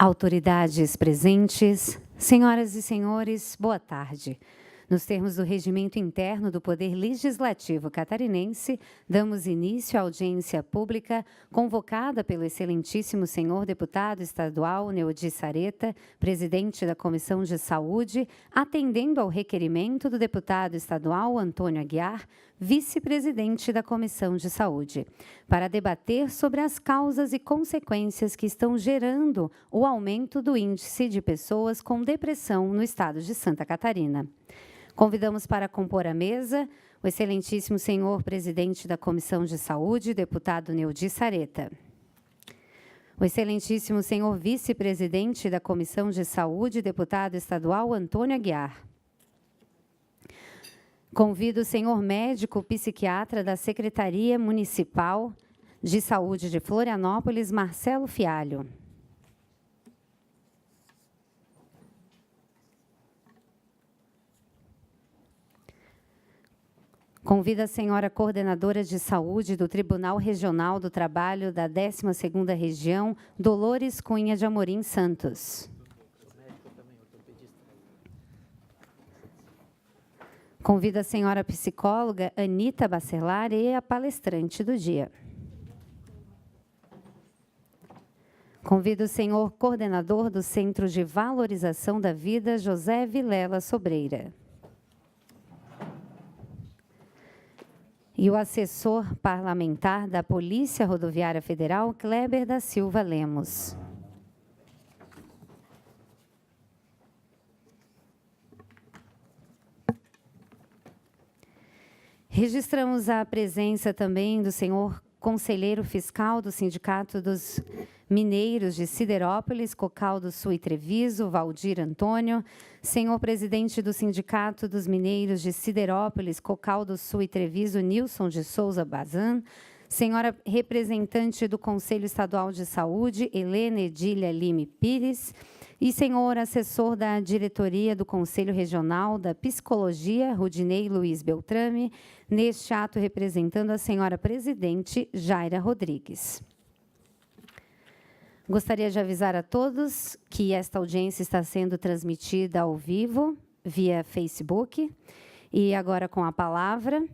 Autoridades presentes, senhoras e senhores, boa tarde. Nos termos do regimento interno do Poder Legislativo catarinense, damos início à audiência pública convocada pelo excelentíssimo senhor deputado estadual Neudi Sareta, presidente da Comissão de Saúde, atendendo ao requerimento do deputado estadual Antônio Aguiar, vice-presidente da Comissão de Saúde, para debater sobre as causas e consequências que estão gerando o aumento do índice de pessoas com depressão no estado de Santa Catarina. Convidamos para compor a mesa o excelentíssimo senhor presidente da Comissão de Saúde, deputado Neudi Sareta. O excelentíssimo senhor vice-presidente da Comissão de Saúde, deputado estadual Antônio Aguiar. Convido o senhor médico psiquiatra da Secretaria Municipal de Saúde de Florianópolis, Marcelo Fialho. Convido a senhora coordenadora de saúde do Tribunal Regional do Trabalho da 12ª Região, Dolores Cunha de Amorim Santos. Convido a senhora psicóloga Anita Bacelar e a palestrante do dia. Convido o senhor coordenador do Centro de Valorização da Vida, José Vilela Sobreira. E o assessor parlamentar da Polícia Rodoviária Federal, Kleber da Silva Lemos. Registramos a presença também do senhor conselheiro fiscal do Sindicato dos Mineiros de Siderópolis, Cocal do Sul e Treviso, Valdir Antônio, senhor presidente do Sindicato dos Mineiros de Siderópolis, Cocal do Sul e Treviso, Nilson de Souza Bazan, senhora representante do Conselho Estadual de Saúde, Helena Edília Lime Pires, e senhor assessor da diretoria do Conselho Regional da Psicologia, Rudinei Luiz Beltrame, neste ato representando a senhora presidente, Jaira Rodrigues. Gostaria de avisar a todos que esta audiência está sendo transmitida ao vivo, via Facebook. E agora, com a palavra,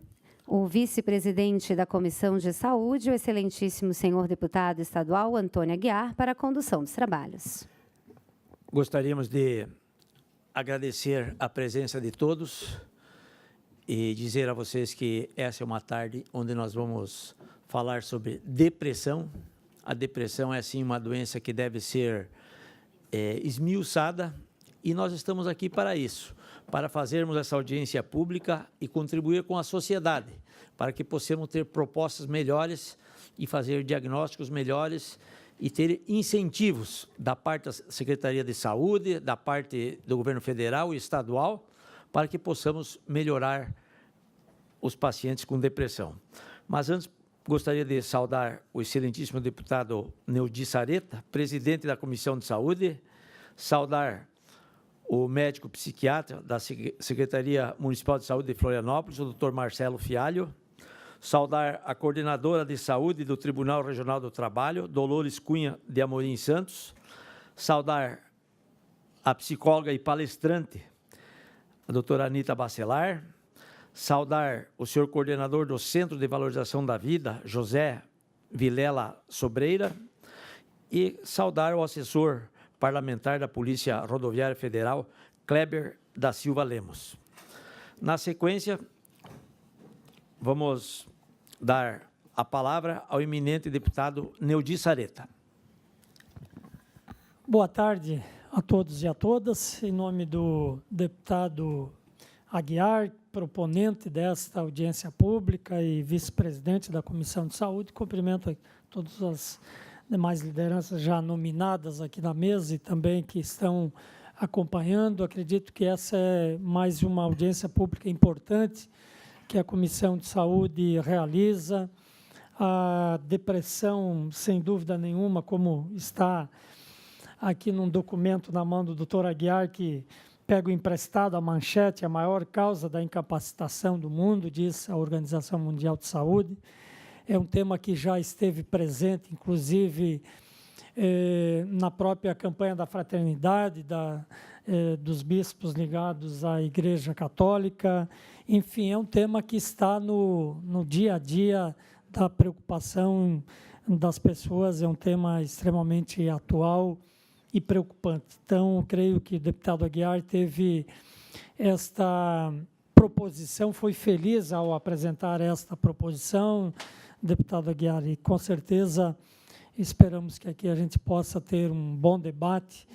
o vice-presidente da Comissão de Saúde, o excelentíssimo senhor deputado estadual Antônio Aguiar, para a condução dos trabalhos. Gostaríamos de agradecer a presença de todos e dizer a vocês que essa é uma tarde onde nós vamos falar sobre depressão. A depressão é, sim, uma doença que deve ser esmiuçada e nós estamos aqui para isso, para fazermos essa audiência pública e contribuir com a sociedade, para que possamos ter propostas melhores e fazer diagnósticos melhores e ter incentivos da parte da Secretaria de Saúde, da parte do governo federal e estadual, para que possamos melhorar os pacientes com depressão. Mas antes, gostaria de saudar o excelentíssimo deputado Neudi Sareta, presidente da Comissão de Saúde, saudar o médico psiquiatra da Secretaria Municipal de Saúde de Florianópolis, o doutor Marcelo Fialho, saudar a coordenadora de saúde do Tribunal Regional do Trabalho, Dolores Cunha de Amorim Santos, saudar a psicóloga e palestrante, a doutora Anita Bacelar, saudar o senhor coordenador do Centro de Valorização da Vida, José Vilela Sobreira, e saudar o assessor parlamentar da Polícia Rodoviária Federal, Kleber da Silva Lemos. Na sequência, vamos dar a palavra ao eminente deputado Neudi Sareta. Boa tarde a todos e a todas. Em nome do deputado Aguiar, proponente desta audiência pública e vice-presidente da Comissão de Saúde, cumprimento todas as demais lideranças já nominadas aqui na mesa e também que estão acompanhando. Acredito que essa é mais uma audiência pública importante que a Comissão de Saúde realiza. A depressão, sem dúvida nenhuma, como está aqui num documento na mão do doutor Aguiar, que pego emprestado a manchete, a maior causa da incapacitação do mundo, diz a Organização Mundial de Saúde. É um tema que já esteve presente, inclusive, na própria campanha da fraternidade, dos bispos ligados à Igreja Católica. Enfim, é um tema que está no dia a dia da preocupação das pessoas, é um tema extremamente atual e preocupante. Então, eu creio que o deputado Aguiar teve esta proposição, foi feliz ao apresentar esta proposição, deputado Aguiar, e com certeza esperamos que aqui a gente possa ter um bom debate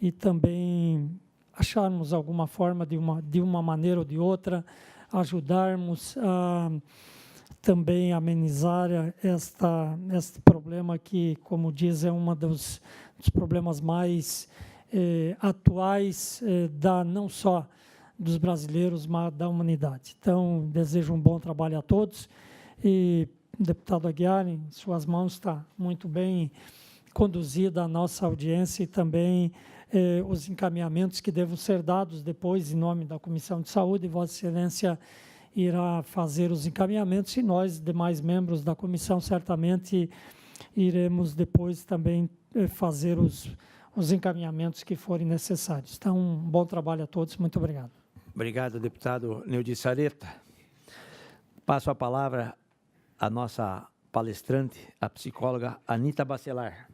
e também acharmos alguma forma, de uma maneira ou de outra, ajudarmos a também amenizar este problema que, como diz, é um dos problemas mais atuais, não só dos brasileiros, mas da humanidade. Então, desejo um bom trabalho a todos e, deputado Aguiar, em suas mãos está muito bem conduzida a nossa audiência e também os encaminhamentos que devem ser dados depois, em nome da Comissão de Saúde, Vossa Excelência irá fazer os encaminhamentos e nós, demais membros da comissão, certamente iremos depois também fazer os encaminhamentos que forem necessários. Então, um bom trabalho a todos. Muito obrigado. Obrigado, deputado Neudi Sareta. Passo a palavra à nossa palestrante, a psicóloga Anita Bacelar.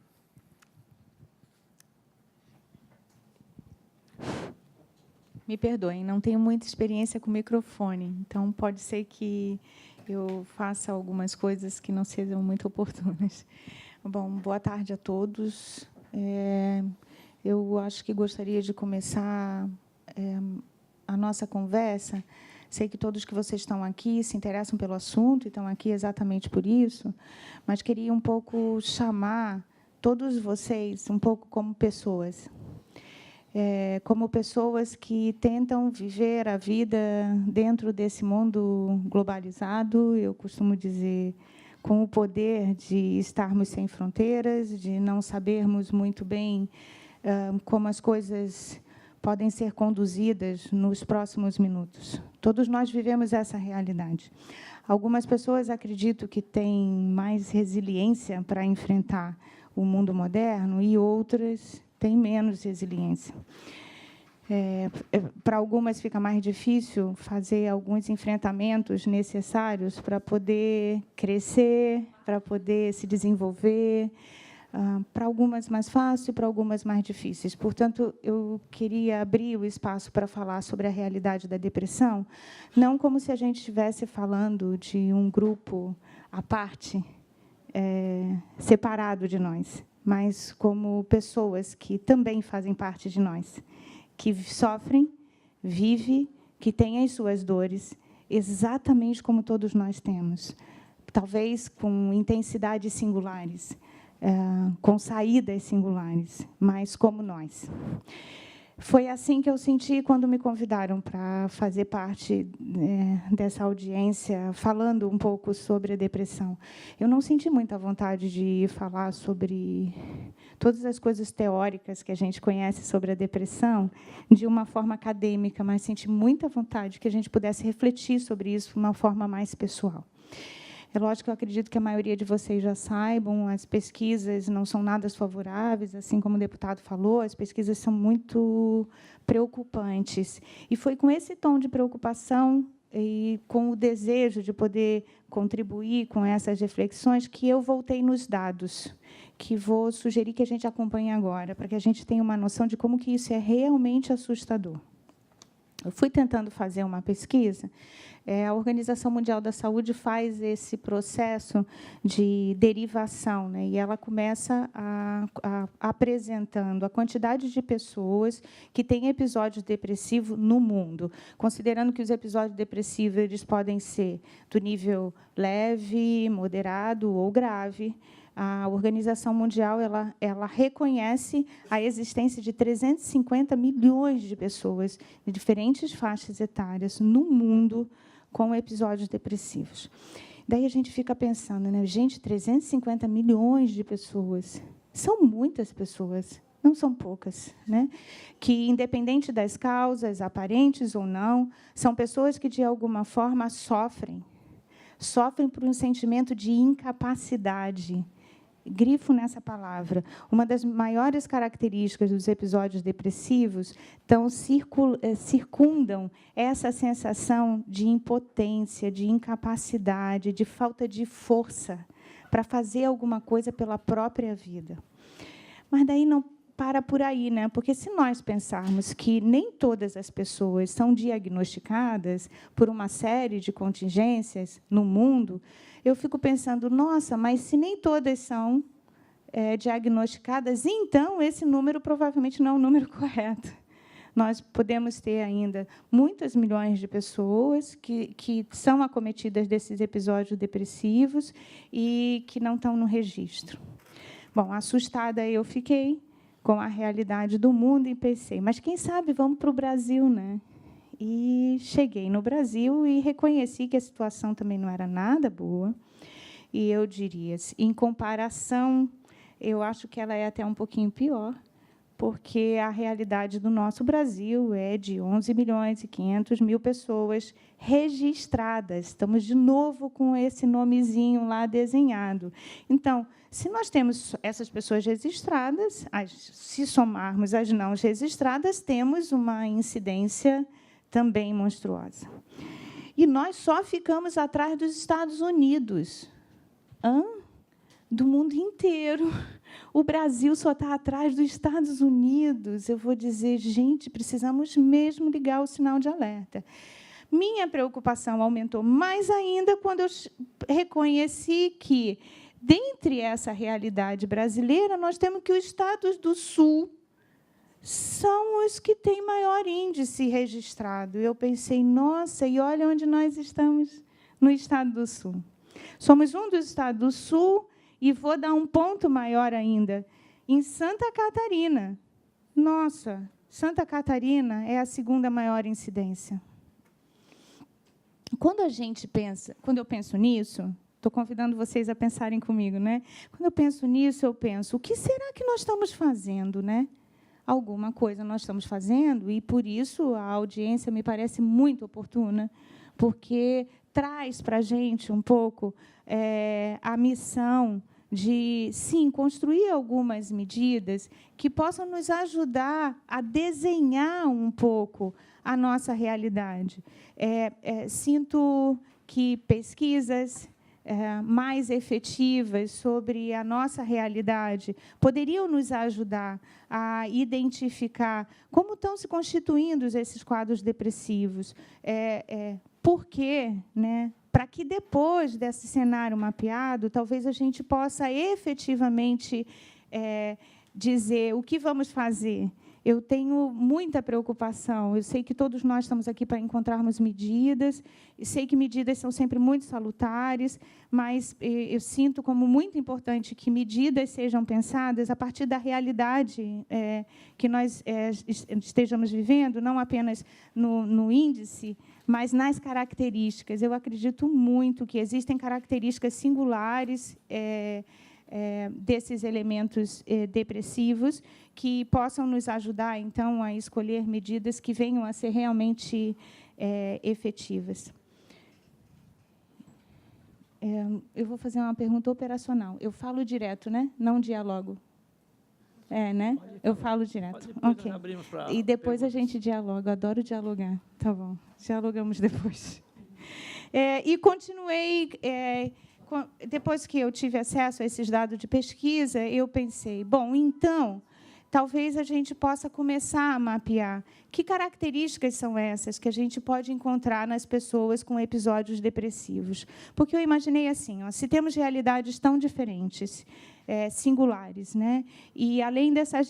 Me perdoem, não tenho muita experiência com microfone, então pode ser que eu faça algumas coisas que não sejam muito oportunas. Bom, boa tarde a todos. Eu acho que gostaria de começar a nossa conversa. Sei que todos que vocês estão aqui se interessam pelo assunto e estão aqui exatamente por isso, mas queria um pouco chamar todos vocês um pouco como pessoas. Como pessoas que tentam viver a vida dentro desse mundo globalizado, eu costumo dizer, com o poder de estarmos sem fronteiras, de não sabermos muito bem como as coisas podem ser conduzidas nos próximos minutos. Todos nós vivemos essa realidade. Algumas pessoas acredito que têm mais resiliência para enfrentar o mundo moderno e outras têm menos resiliência. Para algumas fica mais difícil fazer alguns enfrentamentos necessários para poder crescer, para poder se desenvolver. Para algumas mais fácil, para algumas mais difíceis. Portanto, eu queria abrir o espaço para falar sobre a realidade da depressão, não como se a gente estivesse falando de um grupo à parte, separado de nós, mas como pessoas que também fazem parte de nós, que sofrem, vivem, que têm as suas dores, exatamente como todos nós temos, talvez com intensidades singulares, com saídas singulares, mas como nós. Foi assim que eu senti quando me convidaram para fazer parte dessa audiência, falando um pouco sobre a depressão. Eu não senti muita vontade de falar sobre todas as coisas teóricas que a gente conhece sobre a depressão de uma forma acadêmica, mas senti muita vontade que a gente pudesse refletir sobre isso de uma forma mais pessoal. É lógico que eu acredito que a maioria de vocês já saibam, as pesquisas não são nada favoráveis, assim como o deputado falou, as pesquisas são muito preocupantes. E foi com esse tom de preocupação e com o desejo de poder contribuir com essas reflexões que eu voltei nos dados, que vou sugerir que a gente acompanhe agora, para que a gente tenha uma noção de como que isso é realmente assustador. Eu fui tentando fazer uma pesquisa. A Organização Mundial da Saúde faz esse processo de derivação, né? E ela começa apresentando a quantidade de pessoas que têm episódios depressivos no mundo, considerando que os episódios depressivos eles podem ser do nível leve, moderado ou grave. A Organização Mundial ela reconhece a existência de 350 milhões de pessoas de diferentes faixas etárias no mundo com episódios depressivos. Daí a gente fica pensando, né? Gente, 350 milhões de pessoas. São muitas pessoas, não são poucas, né? Que, independente das causas, aparentes ou não, são pessoas que, de alguma forma, sofrem por um sentimento de incapacidade grifo nessa palavra, uma das maiores características dos episódios depressivos circundam essa sensação de impotência, de incapacidade, de falta de força para fazer alguma coisa pela própria vida. Mas daí não para por aí, né? Porque se nós pensarmos que nem todas as pessoas são diagnosticadas por uma série de contingências no mundo, eu fico pensando, nossa, mas se nem todas são diagnosticadas, então esse número provavelmente não é o número correto. Nós podemos ter ainda muitas milhões de pessoas que são acometidas desses episódios depressivos e que não estão no registro. Bom, assustada eu fiquei com a realidade do mundo e pensei, mas quem sabe vamos para o Brasil, né? E cheguei no Brasil e reconheci que a situação também não era nada boa. E eu diria, em comparação, eu acho que ela é até um pouquinho pior, porque a realidade do nosso Brasil é de 11.500.000 pessoas registradas. Estamos, de novo, com esse nomezinho lá desenhado. Então, se nós temos essas pessoas registradas, se somarmos as não registradas, temos uma incidência também monstruosa. E nós só ficamos atrás dos Estados Unidos. Do mundo inteiro. O Brasil só está atrás dos Estados Unidos. Eu vou dizer, gente, precisamos mesmo ligar o sinal de alerta. Minha preocupação aumentou mais ainda quando eu reconheci que, dentre essa realidade brasileira, nós temos que os estados do Sul são os que têm maior índice registrado. Eu pensei, nossa, e olha onde nós estamos, no estado do Sul. Somos um dos estados do Sul, e vou dar um ponto maior ainda. Em Santa Catarina, nossa, Santa Catarina é a segunda maior incidência. Quando eu penso nisso, estou convidando vocês a pensarem comigo, né? Quando eu penso nisso, eu penso, o que será que nós estamos fazendo, né? Alguma coisa nós estamos fazendo, e, por isso, a audiência me parece muito oportuna, porque traz para a gente um pouco a missão de, sim, construir algumas medidas que possam nos ajudar a desenhar um pouco a nossa realidade. Sinto que pesquisas mais efetivas sobre a nossa realidade poderiam nos ajudar a identificar como estão se constituindo esses quadros depressivos. Por quê, né? Para que, depois desse cenário mapeado, talvez a gente possa efetivamente dizer o que vamos fazer. Eu tenho muita preocupação. Eu sei que todos nós estamos aqui para encontrarmos medidas, e sei que medidas são sempre muito salutares, mas eu sinto como muito importante que medidas sejam pensadas a partir da realidade que nós estejamos vivendo, não apenas no índice, mas nas características. Eu acredito muito que existem características singulares desses elementos depressivos que possam nos ajudar, então, a escolher medidas que venham a ser realmente efetivas. Eu vou fazer uma pergunta operacional. Eu falo direto, né? Não dialogo. Né? Eu falo direto. Ok. E depois a gente dialoga. Eu adoro dialogar. Tá bom. Dialogamos depois. E continuei... Depois que eu tive acesso a esses dados de pesquisa, eu pensei, bom, então, talvez a gente possa começar a mapear que características são essas que a gente pode encontrar nas pessoas com episódios depressivos. Porque eu imaginei assim, se temos realidades tão diferentes, singulares, né? E, além dessas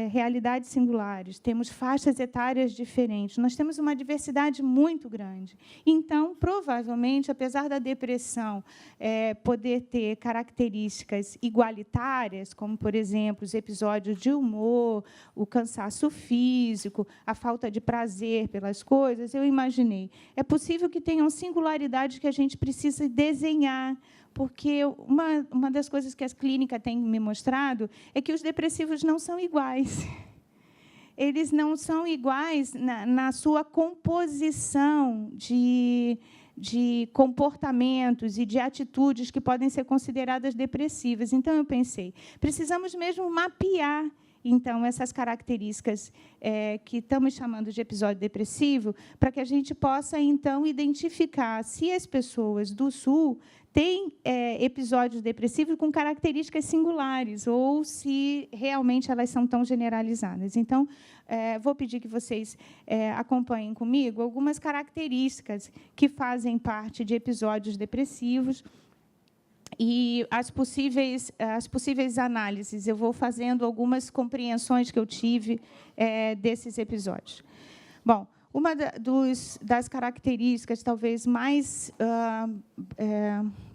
realidades singulares, temos faixas etárias diferentes, nós temos uma diversidade muito grande. Então, provavelmente, apesar da depressão poder ter características igualitárias, como, por exemplo, os episódios de humor, o cansaço físico, a falta de prazer pelas coisas, eu imaginei, é possível que tenham singularidades que a gente precisa desenhar, porque uma das coisas que a clínica tem me mostrado é que os depressivos não são iguais. Eles não são iguais na sua composição de de comportamentos e de atitudes que podem ser consideradas depressivas. Então, eu pensei, precisamos mesmo mapear, então, essas características que estamos chamando de episódio depressivo, para que a gente possa, então, identificar se as pessoas do Sul têm episódios depressivos com características singulares, ou se realmente elas são tão generalizadas. Então, vou pedir que vocês acompanhem comigo algumas características que fazem parte de episódios depressivos, e as possíveis análises. Eu vou fazendo algumas compreensões que eu tive desses episódios. Bom, uma das características, talvez, mais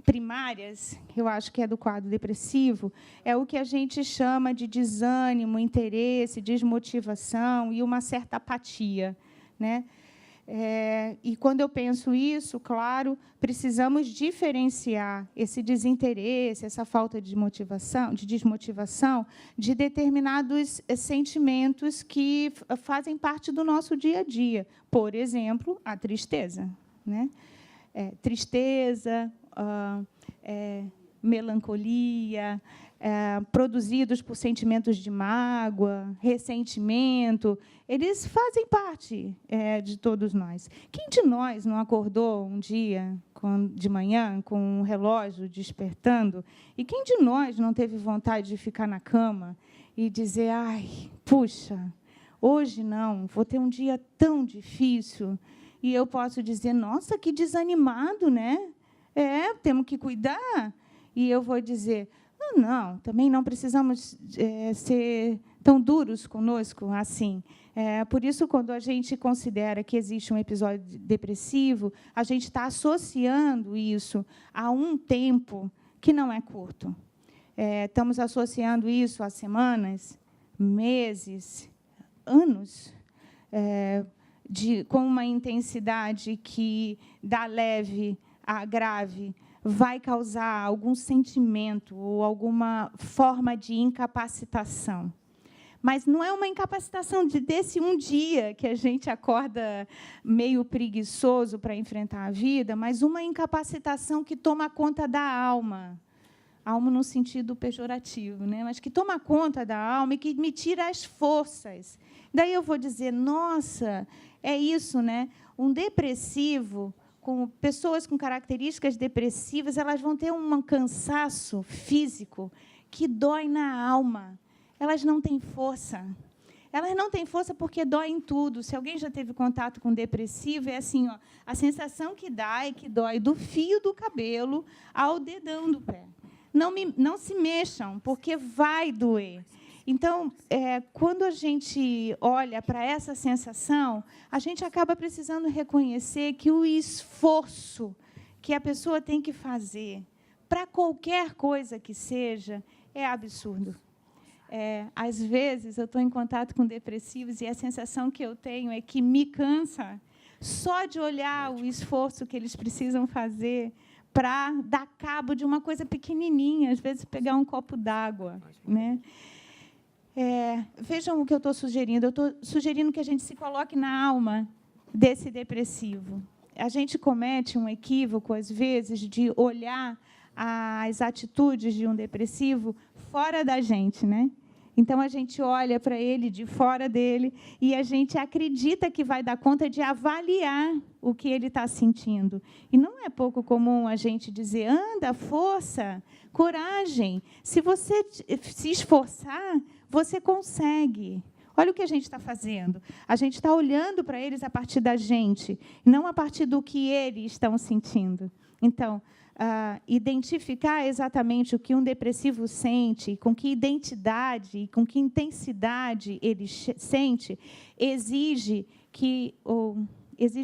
primárias, que eu acho que é do quadro depressivo, é o que a gente chama de desânimo, interesse, desmotivação e uma certa apatia, né? E, quando eu penso isso, claro, precisamos diferenciar esse desinteresse, essa falta de motivação, de desmotivação, de determinados sentimentos que fazem parte do nosso dia a dia. Por exemplo, a tristeza, né? Tristeza, melancolia, produzidos por sentimentos de mágoa, ressentimento, eles fazem parte de todos nós. Quem de nós não acordou um dia de manhã com um relógio despertando? E quem de nós não teve vontade de ficar na cama e dizer: ai, puxa, hoje não, vou ter um dia tão difícil? E eu posso dizer: nossa, que desanimado, né? Temos que cuidar. E eu vou dizer: não, também não precisamos ser tão duros conosco assim. Por isso, quando a gente considera que existe um episódio depressivo, a gente está associando isso a um tempo que não é curto. Estamos associando isso a semanas, meses, anos, com uma intensidade que, da leve à grave, vai causar algum sentimento ou alguma forma de incapacitação. Mas não é uma incapacitação desse um dia que a gente acorda meio preguiçoso para enfrentar a vida, mas uma incapacitação que toma conta da alma. Alma no sentido pejorativo, né? Mas que toma conta da alma e que me tira as forças. Daí eu vou dizer: nossa, é isso, né? Um depressivo, com pessoas com características depressivas, elas vão ter um cansaço físico que dói na alma. Elas não têm força. Elas não têm força porque dói em tudo. Se alguém já teve contato com depressivo, é assim, ó, a sensação que dá é que dói do fio do cabelo ao dedão do pé. Não se mexam, porque vai doer. Então, quando a gente olha para essa sensação, a gente acaba precisando reconhecer que o esforço que a pessoa tem que fazer para qualquer coisa que seja é absurdo. Às vezes, eu estou em contato com depressivos e a sensação que eu tenho é que me cansa só de olhar o esforço que eles precisam fazer para dar cabo de uma coisa pequenininha, às vezes pegar um copo d'água, né? Vejam o que eu estou sugerindo. Eu estou sugerindo que a gente se coloque na alma desse depressivo. A gente comete um equívoco, às vezes, de olhar as atitudes de um depressivo fora da gente, né? Então, a gente olha para ele de fora dele e a gente acredita que vai dar conta de avaliar o que ele está sentindo. E não é pouco comum a gente dizer: anda, força, coragem. Se você se esforçar, você consegue. Olha o que a gente está fazendo. A gente está olhando para eles a partir da gente, não a partir do que eles estão sentindo. Então, identificar exatamente o que um depressivo sente, com que identidade, com que intensidade ele sente, exige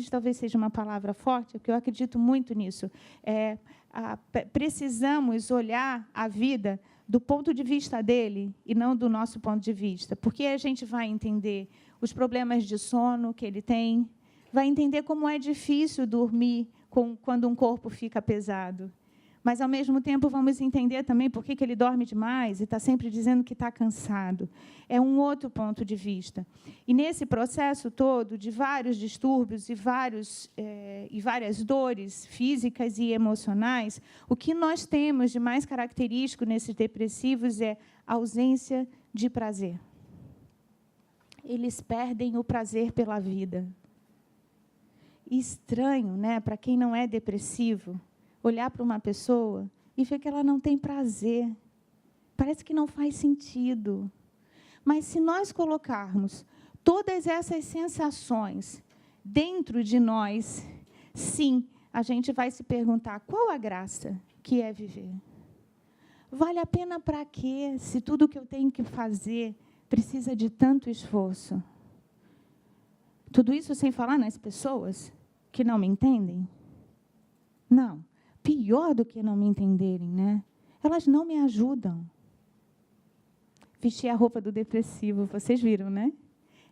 talvez seja uma palavra forte, porque eu acredito muito nisso. Precisamos olhar a vida do ponto de vista dele e não do nosso ponto de vista, porque a gente vai entender os problemas de sono que ele tem, vai entender como é difícil dormir quando um corpo fica pesado. Mas, ao mesmo tempo, vamos entender também por que ele dorme demais e está sempre dizendo que está cansado. É um outro ponto de vista. E, nesse processo todo, de vários distúrbios e várias dores físicas e emocionais, o que nós temos de mais característico nesses depressivos é a ausência de prazer. Eles perdem o prazer pela vida. Estranho, né, para quem não é depressivo, olhar para uma pessoa e ver que ela não tem prazer. Parece que não faz sentido. Mas, se nós colocarmos todas essas sensações dentro de nós, sim, a gente vai se perguntar, qual a graça que é viver? Vale a pena para quê, se tudo que eu tenho que fazer precisa de tanto esforço? Tudo isso sem falar nas pessoas que não me entendem? Não. Pior do que não me entenderem, né? Elas não me ajudam. Vestir a roupa do depressivo, vocês viram, né?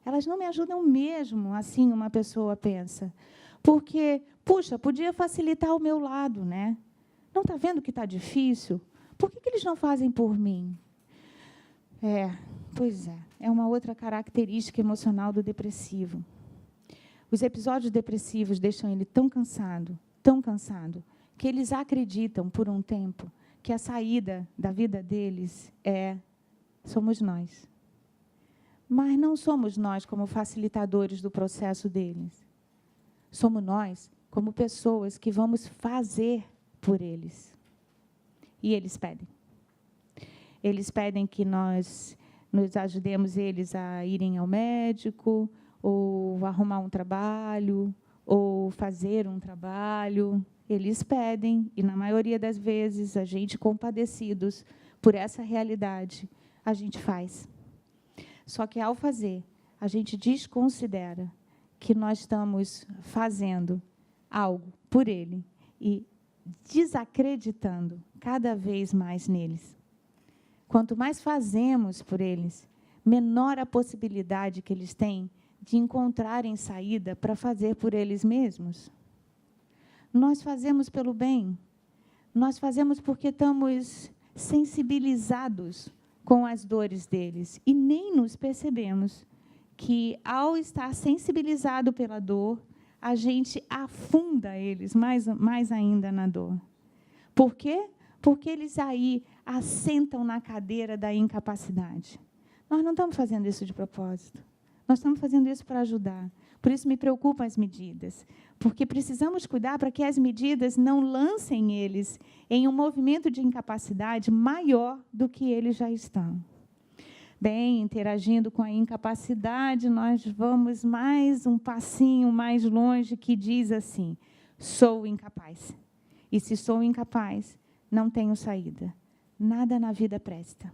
Elas não me ajudam mesmo, assim uma pessoa pensa. Porque, puxa, podia facilitar o meu lado, né? Não está vendo que está difícil? Por que eles não fazem por mim? Pois é. É uma outra característica emocional do depressivo. Os episódios depressivos deixam ele tão cansado, que eles acreditam, por um tempo, que a saída da vida deles somos nós. Mas não somos nós como facilitadores do processo deles. Somos nós como pessoas que vamos fazer por eles. E eles pedem. Eles pedem que nós nos ajudemos eles a irem ao médico, ou arrumar um trabalho, ou fazer um trabalho. Eles pedem, e, na maioria das vezes, a gente, compadecidos por essa realidade, a gente faz. Só que, ao fazer, a gente desconsidera que nós estamos fazendo algo por ele e desacreditando cada vez mais neles. Quanto mais fazemos por eles, menor a possibilidade que eles têm de encontrarem saída para fazer por eles mesmos. Nós fazemos pelo bem. Nós fazemos porque estamos sensibilizados com as dores deles. E nem nos percebemos que, ao estar sensibilizado pela dor, a gente afunda eles mais ainda na dor. Por quê? Porque eles aí assentam na cadeira da incapacidade. Nós não estamos fazendo isso de propósito. Nós estamos fazendo isso para ajudar. Por isso me preocupam as medidas, porque precisamos cuidar para que as medidas não lancem eles em um movimento de incapacidade maior do que eles já estão. Bem, interagindo com a incapacidade, nós vamos mais um passinho mais longe, que diz assim: sou incapaz. E se sou incapaz, não tenho saída. Nada na vida presta.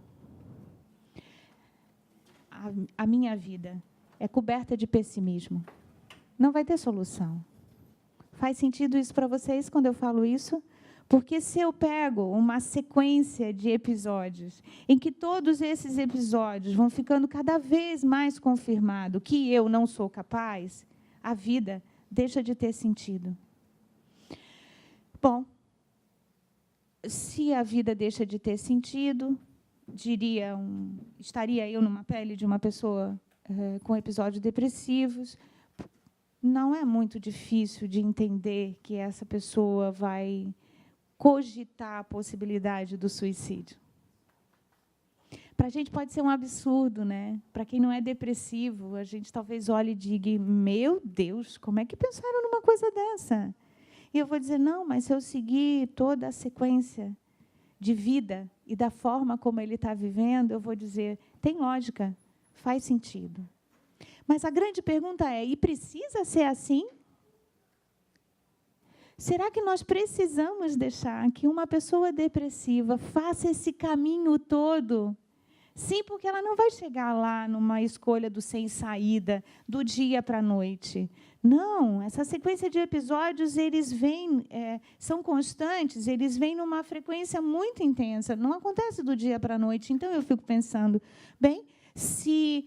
A minha vida é coberta de pessimismo. Não vai ter solução. Faz sentido isso para vocês quando eu falo isso? Porque, se eu pego uma sequência de episódios, em que todos esses episódios vão ficando cada vez mais confirmado que eu não sou capaz, a vida deixa de ter sentido. Bom, se a vida deixa de ter sentido, estaria eu numa pele de uma pessoa com episódios depressivos. Não é muito difícil de entender que essa pessoa vai cogitar a possibilidade do suicídio. Para a gente pode ser um absurdo, né? Para quem não é depressivo, a gente talvez olhe e diga: meu Deus, como é que pensaram numa coisa dessa? E eu vou dizer: não, mas se eu seguir toda a sequência de vida e da forma como ele está vivendo, eu vou dizer: tem lógica, faz sentido. Mas a grande pergunta é: e precisa ser assim? Será que nós precisamos deixar que uma pessoa depressiva faça esse caminho todo? Sim, porque ela não vai chegar lá numa escolha do sem saída, do dia para a noite. Não, essa sequência de episódios, eles vêm, são constantes, eles vêm numa frequência muito intensa. Não acontece do dia para a noite. Então, eu fico pensando, bem, se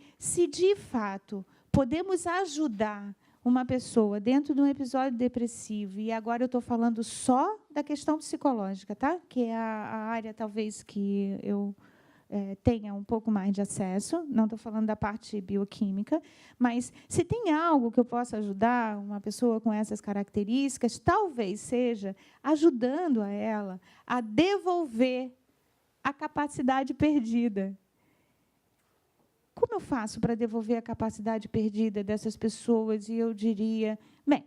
de fato podemos ajudar uma pessoa dentro de um episódio depressivo, e agora eu estou falando só da questão psicológica, tá? Que é a área, talvez, que eu tenha um pouco mais de acesso, não estou falando da parte bioquímica, mas se tem algo que eu possa ajudar uma pessoa com essas características, talvez seja ajudando a ela a devolver a capacidade perdida. Como eu faço para devolver a capacidade perdida dessas pessoas? E eu diria, bem,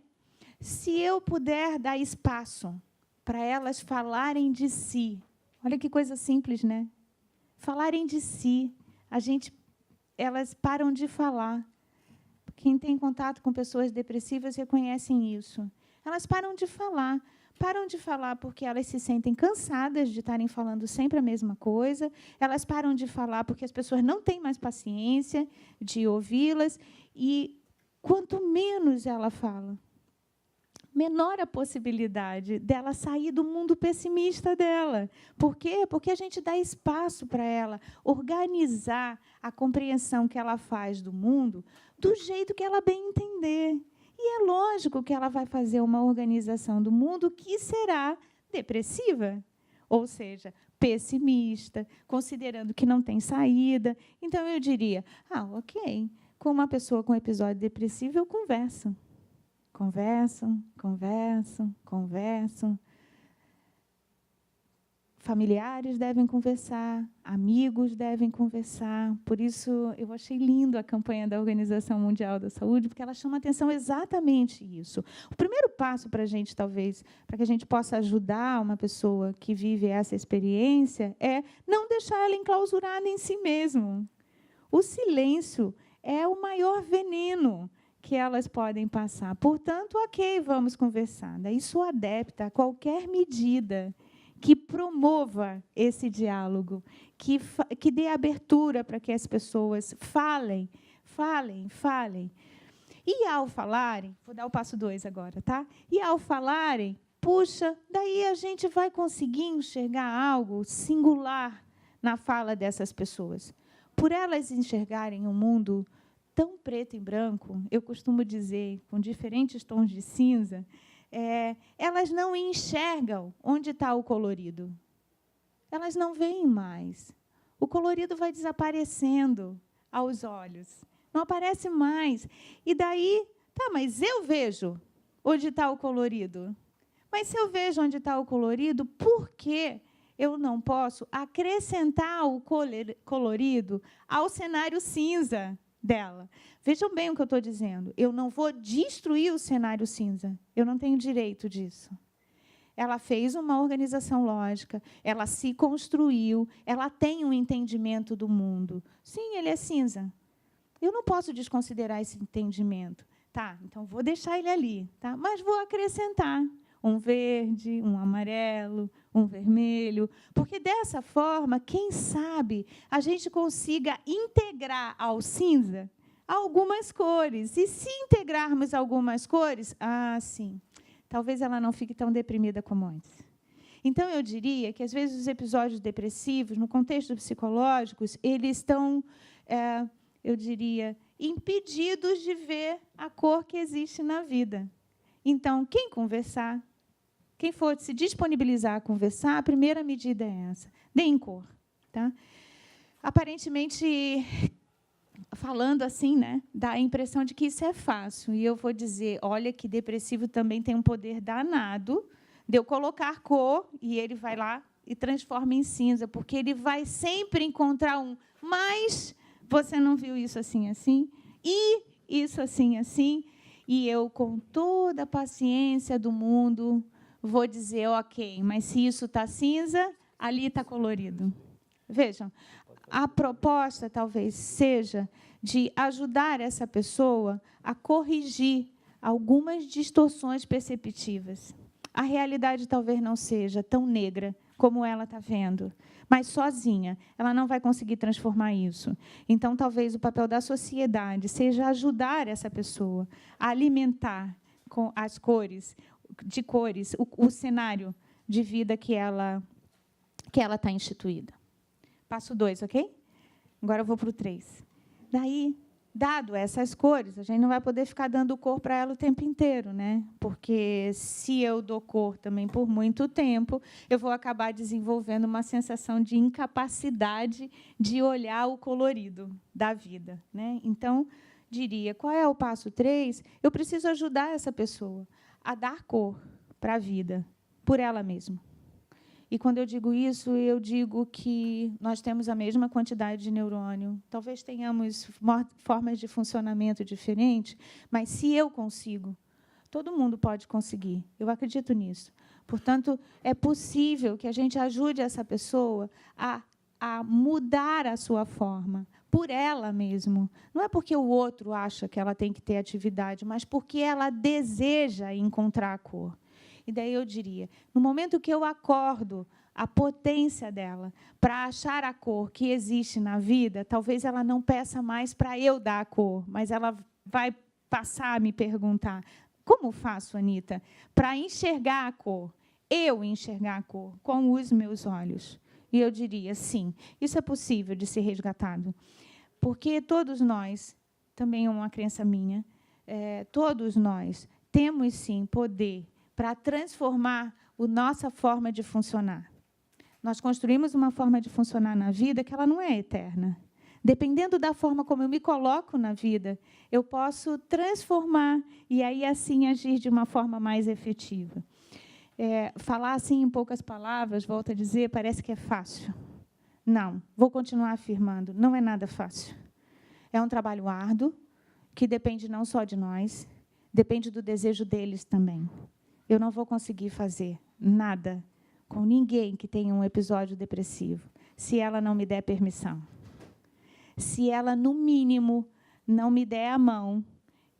se eu puder dar espaço para elas falarem de si, olha que coisa simples, né? Falarem de si, elas param de falar. Quem tem contato com pessoas depressivas reconhecem isso. Elas param de falar porque elas se sentem cansadas de estarem falando sempre a mesma coisa, elas param de falar porque as pessoas não têm mais paciência de ouvi-las, e quanto menos ela fala, menor a possibilidade dela sair do mundo pessimista dela. Por quê? Porque a gente dá espaço para ela organizar a compreensão que ela faz do mundo do jeito que ela bem entender. E é lógico que ela vai fazer uma organização do mundo que será depressiva, ou seja, pessimista, considerando que não tem saída. Então, eu diria, ok, com uma pessoa com episódio depressivo, eu converso. Conversam. Familiares devem conversar, amigos devem conversar. Por isso, eu achei lindo a campanha da Organização Mundial da Saúde, porque ela chama atenção exatamente isso. O primeiro passo para a gente, talvez, para que a gente possa ajudar uma pessoa que vive essa experiência, é não deixar ela enclausurada em si mesmo. O silêncio é o maior veneno que elas podem passar. Portanto, ok, vamos conversar. Daí sou adepta a qualquer medida que promova esse diálogo, que dê abertura para que as pessoas falem. E, ao falarem, vou dar o passo 2 agora, tá? E, ao falarem, puxa, daí a gente vai conseguir enxergar algo singular na fala dessas pessoas. Por elas enxergarem um mundo tão preto e branco, eu costumo dizer, com diferentes tons de cinza, elas não enxergam onde está o colorido. Elas não veem mais. O colorido vai desaparecendo aos olhos. Não aparece mais. E daí, mas eu vejo onde está o colorido. Mas se eu vejo onde está o colorido, por que eu não posso acrescentar o colorido ao cenário cinza dela? Vejam bem o que eu estou dizendo. Eu não vou destruir o cenário cinza. Eu não tenho direito disso. Ela fez uma organização lógica, ela se construiu, ela tem um entendimento do mundo. Sim, ele é cinza. Eu não posso desconsiderar esse entendimento. Então vou deixar ele ali, mas vou acrescentar um verde, um amarelo, um vermelho, porque dessa forma, quem sabe, a gente consiga integrar ao cinza algumas cores. E se integrarmos algumas cores, sim, talvez ela não fique tão deprimida como antes. Então, eu diria que, às vezes, os episódios depressivos, no contexto psicológicos, eles estão, eu diria, impedidos de ver a cor que existe na vida. Então, quem conversar, quem for se disponibilizar a conversar, a primeira medida é essa. Deem cor. Aparentemente, falando assim, dá a impressão de que isso é fácil. E eu vou dizer, olha que depressivo também tem um poder danado de eu colocar cor e ele vai lá e transforma em cinza, porque ele vai sempre encontrar mas você não viu isso assim, e isso assim, e eu, com toda a paciência do mundo, vou dizer, ok, mas se isso está cinza, ali está colorido. Vejam, a proposta talvez seja de ajudar essa pessoa a corrigir algumas distorções perceptivas. A realidade talvez não seja tão negra como ela está vendo, mas sozinha ela não vai conseguir transformar isso. Então, talvez o papel da sociedade seja ajudar essa pessoa a alimentar com as cores, o cenário de vida que ela está instituída. Passo 2, ok? Agora eu vou para o 3. Daí, Dado essas cores, a gente não vai poder ficar dando cor para ela o tempo inteiro, né? Porque se eu dou cor também por muito tempo, eu vou acabar desenvolvendo uma sensação de incapacidade de olhar o colorido da vida, né? Então, diria, qual é o passo 3? Eu preciso ajudar essa pessoa a dar cor para a vida, por ela mesma. E, quando eu digo isso, eu digo que nós temos a mesma quantidade de neurônio. Talvez tenhamos formas de funcionamento diferentes, mas, se eu consigo, todo mundo pode conseguir. Eu acredito nisso. Portanto, é possível que a gente ajude essa pessoa a mudar a sua forma, por ela mesma. Não é porque o outro acha que ela tem que ter atividade, mas porque ela deseja encontrar a cor. E daí eu diria, no momento que eu acordo a potência dela para achar a cor que existe na vida, talvez ela não peça mais para eu dar a cor, mas ela vai passar a me perguntar, como faço, Anita, para enxergar a cor? Eu enxergar a cor com os meus olhos. E eu diria, sim, isso é possível de ser resgatado. Porque todos nós, também é uma crença minha, todos nós temos, sim, poder para transformar a nossa forma de funcionar. Nós construímos uma forma de funcionar na vida que ela não é eterna. Dependendo da forma como eu me coloco na vida, eu posso transformar e, aí, assim, agir de uma forma mais efetiva. Falar assim, em poucas palavras, volto a dizer, parece que é fácil. Não, vou continuar afirmando, não é nada fácil. É um trabalho árduo, que depende não só de nós, depende do desejo deles também. Eu não vou conseguir fazer nada com ninguém que tenha um episódio depressivo, se ela não me der permissão. Se ela, no mínimo, não me der a mão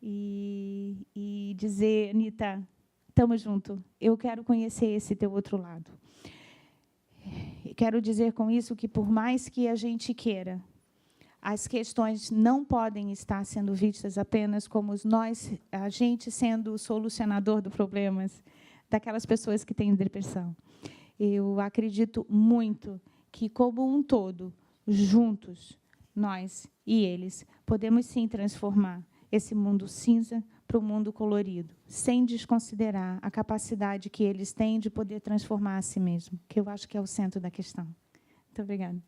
e dizer, Anita, estamos juntos, eu quero conhecer esse teu outro lado. Quero dizer com isso que, por mais que a gente queira, as questões não podem estar sendo vistas apenas como a gente sendo o solucionador dos problemas daquelas pessoas que têm depressão. Eu acredito muito que, como um todo, juntos, nós e eles, podemos, sim, transformar esse mundo cinza para o mundo colorido, sem desconsiderar a capacidade que eles têm de poder transformar a si mesmo, que eu acho que é o centro da questão. Muito obrigada.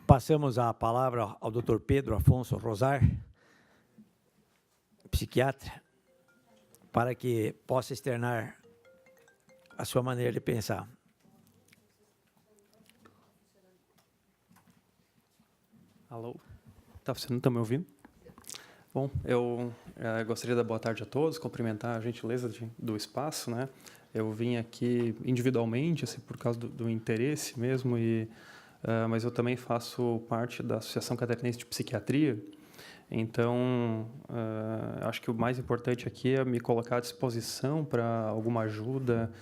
Passamos a palavra ao Dr. Pedro Afonso Rosar, psiquiatra, para que possa externar a sua maneira de pensar. Alô? Você não está me ouvindo? Bom, eu gostaria de dar boa tarde a todos, cumprimentar a gentileza do espaço, né? Eu vim aqui individualmente, assim, por causa do interesse mesmo, mas eu também faço parte da Associação Catarinense de Psiquiatria. Então, acho que o mais importante aqui é me colocar à disposição para alguma ajuda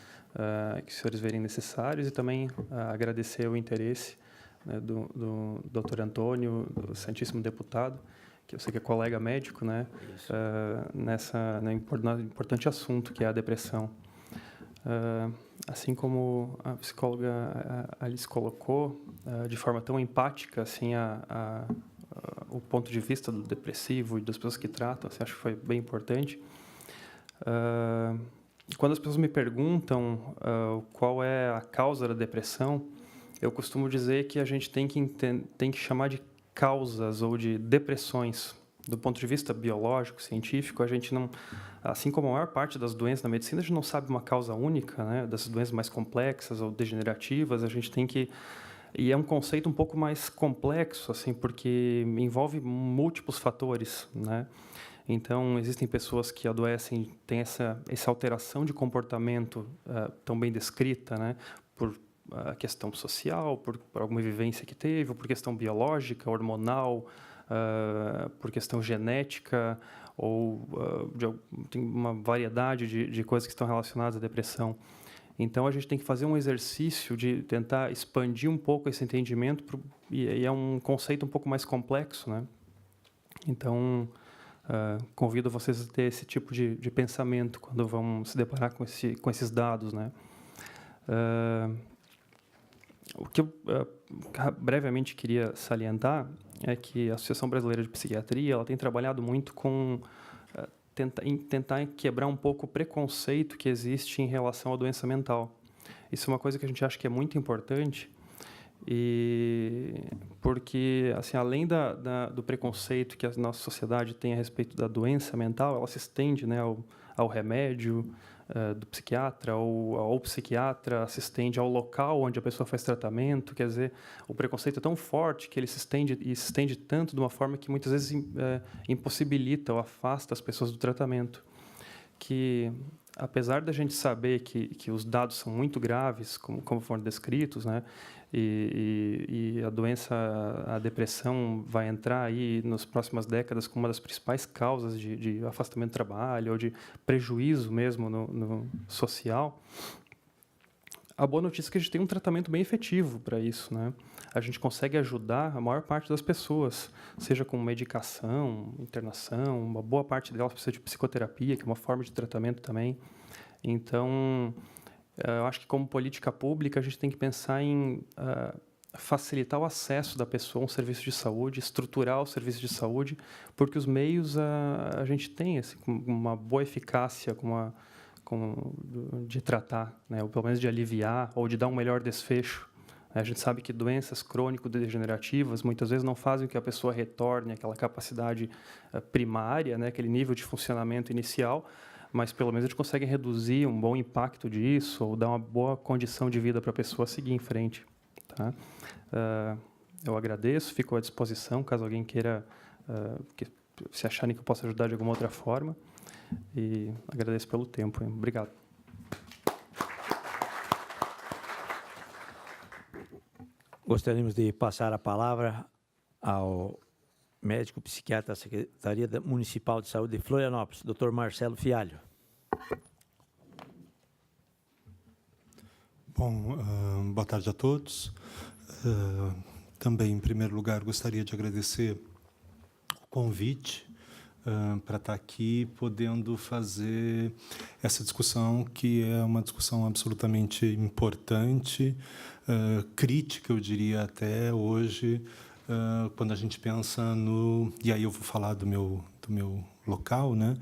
que os senhores verem necessários e também agradecer o interesse, né, do Dr. Antônio, do Santíssimo Deputado, que eu sei que é colega médico, né, no importante assunto que é a depressão. Assim como a psicóloga Alice colocou, de forma tão empática, assim, o ponto de vista do depressivo e das pessoas que tratam, assim, acho que foi bem importante. Quando as pessoas me perguntam qual é a causa da depressão, eu costumo dizer que a gente tem que chamar de causas ou de depressões. Do ponto de vista biológico, científico, a gente não, assim como a maior parte das doenças na medicina, a gente não sabe uma causa única, né, dessas doenças mais complexas ou degenerativas. A gente tem que, e é um conceito um pouco mais complexo, assim, porque envolve múltiplos fatores, né? Então, existem pessoas que adoecem, têm essa alteração de comportamento tão bem descrita, né, por questão social, por alguma vivência que teve, ou por questão biológica, hormonal, por questão genética, ou tem uma variedade de coisas que estão relacionadas à depressão. Então, a gente tem que fazer um exercício de tentar expandir um pouco esse entendimento, e é um conceito um pouco mais complexo, né? Então, convido vocês a ter esse tipo de pensamento quando vão se deparar com esses dados, né? O que eu brevemente queria salientar é que a Associação Brasileira de Psiquiatria ela tem trabalhado muito com tentar quebrar um pouco o preconceito que existe em relação à doença mental. Isso é uma coisa que a gente acha que é muito importante, e porque, assim, além do preconceito que a nossa sociedade tem a respeito da doença mental, ela se estende, né, ao remédio do psiquiatra, ou ao psiquiatra, se estende ao local onde a pessoa faz tratamento. Quer dizer, o preconceito é tão forte que ele se estende tanto de uma forma que muitas vezes impossibilita ou afasta as pessoas do tratamento. Que, apesar da gente saber que os dados são muito graves, como foram descritos, né, e a depressão vai entrar aí nas próximas décadas como uma das principais causas de afastamento do trabalho ou de prejuízo mesmo no social, a boa notícia é que a gente tem um tratamento bem efetivo para isso, né? A gente consegue ajudar a maior parte das pessoas, seja com medicação, internação, uma boa parte delas precisa de psicoterapia, que é uma forma de tratamento também. Então, eu acho que, como política pública, a gente tem que pensar em facilitar o acesso da pessoa a um serviço de saúde, estruturar o serviço de saúde, porque os meios a gente tem, assim, com uma boa eficácia, de tratar, né, ou pelo menos de aliviar, ou de dar um melhor desfecho. A gente sabe que doenças crônico-degenerativas muitas vezes não fazem com que a pessoa retorne àquela capacidade primária, né, aquele nível de funcionamento inicial, mas pelo menos a gente consegue reduzir um bom impacto disso ou dar uma boa condição de vida para a pessoa seguir em frente. Tá? Eu agradeço, fico à disposição caso alguém queira, se acharem que eu possa ajudar de alguma outra forma, e agradeço pelo tempo. Hein? Obrigado. Gostaríamos de passar a palavra ao médico psiquiatra da Secretaria Municipal de Saúde de Florianópolis, Dr. Marcelo Fialho. Bom, boa tarde a todos. Também, em primeiro lugar, gostaria de agradecer o convite para estar aqui, podendo fazer essa discussão, que é uma discussão absolutamente importante, crítica, eu diria até hoje, quando a gente pensa no... E aí eu vou falar do meu local, né?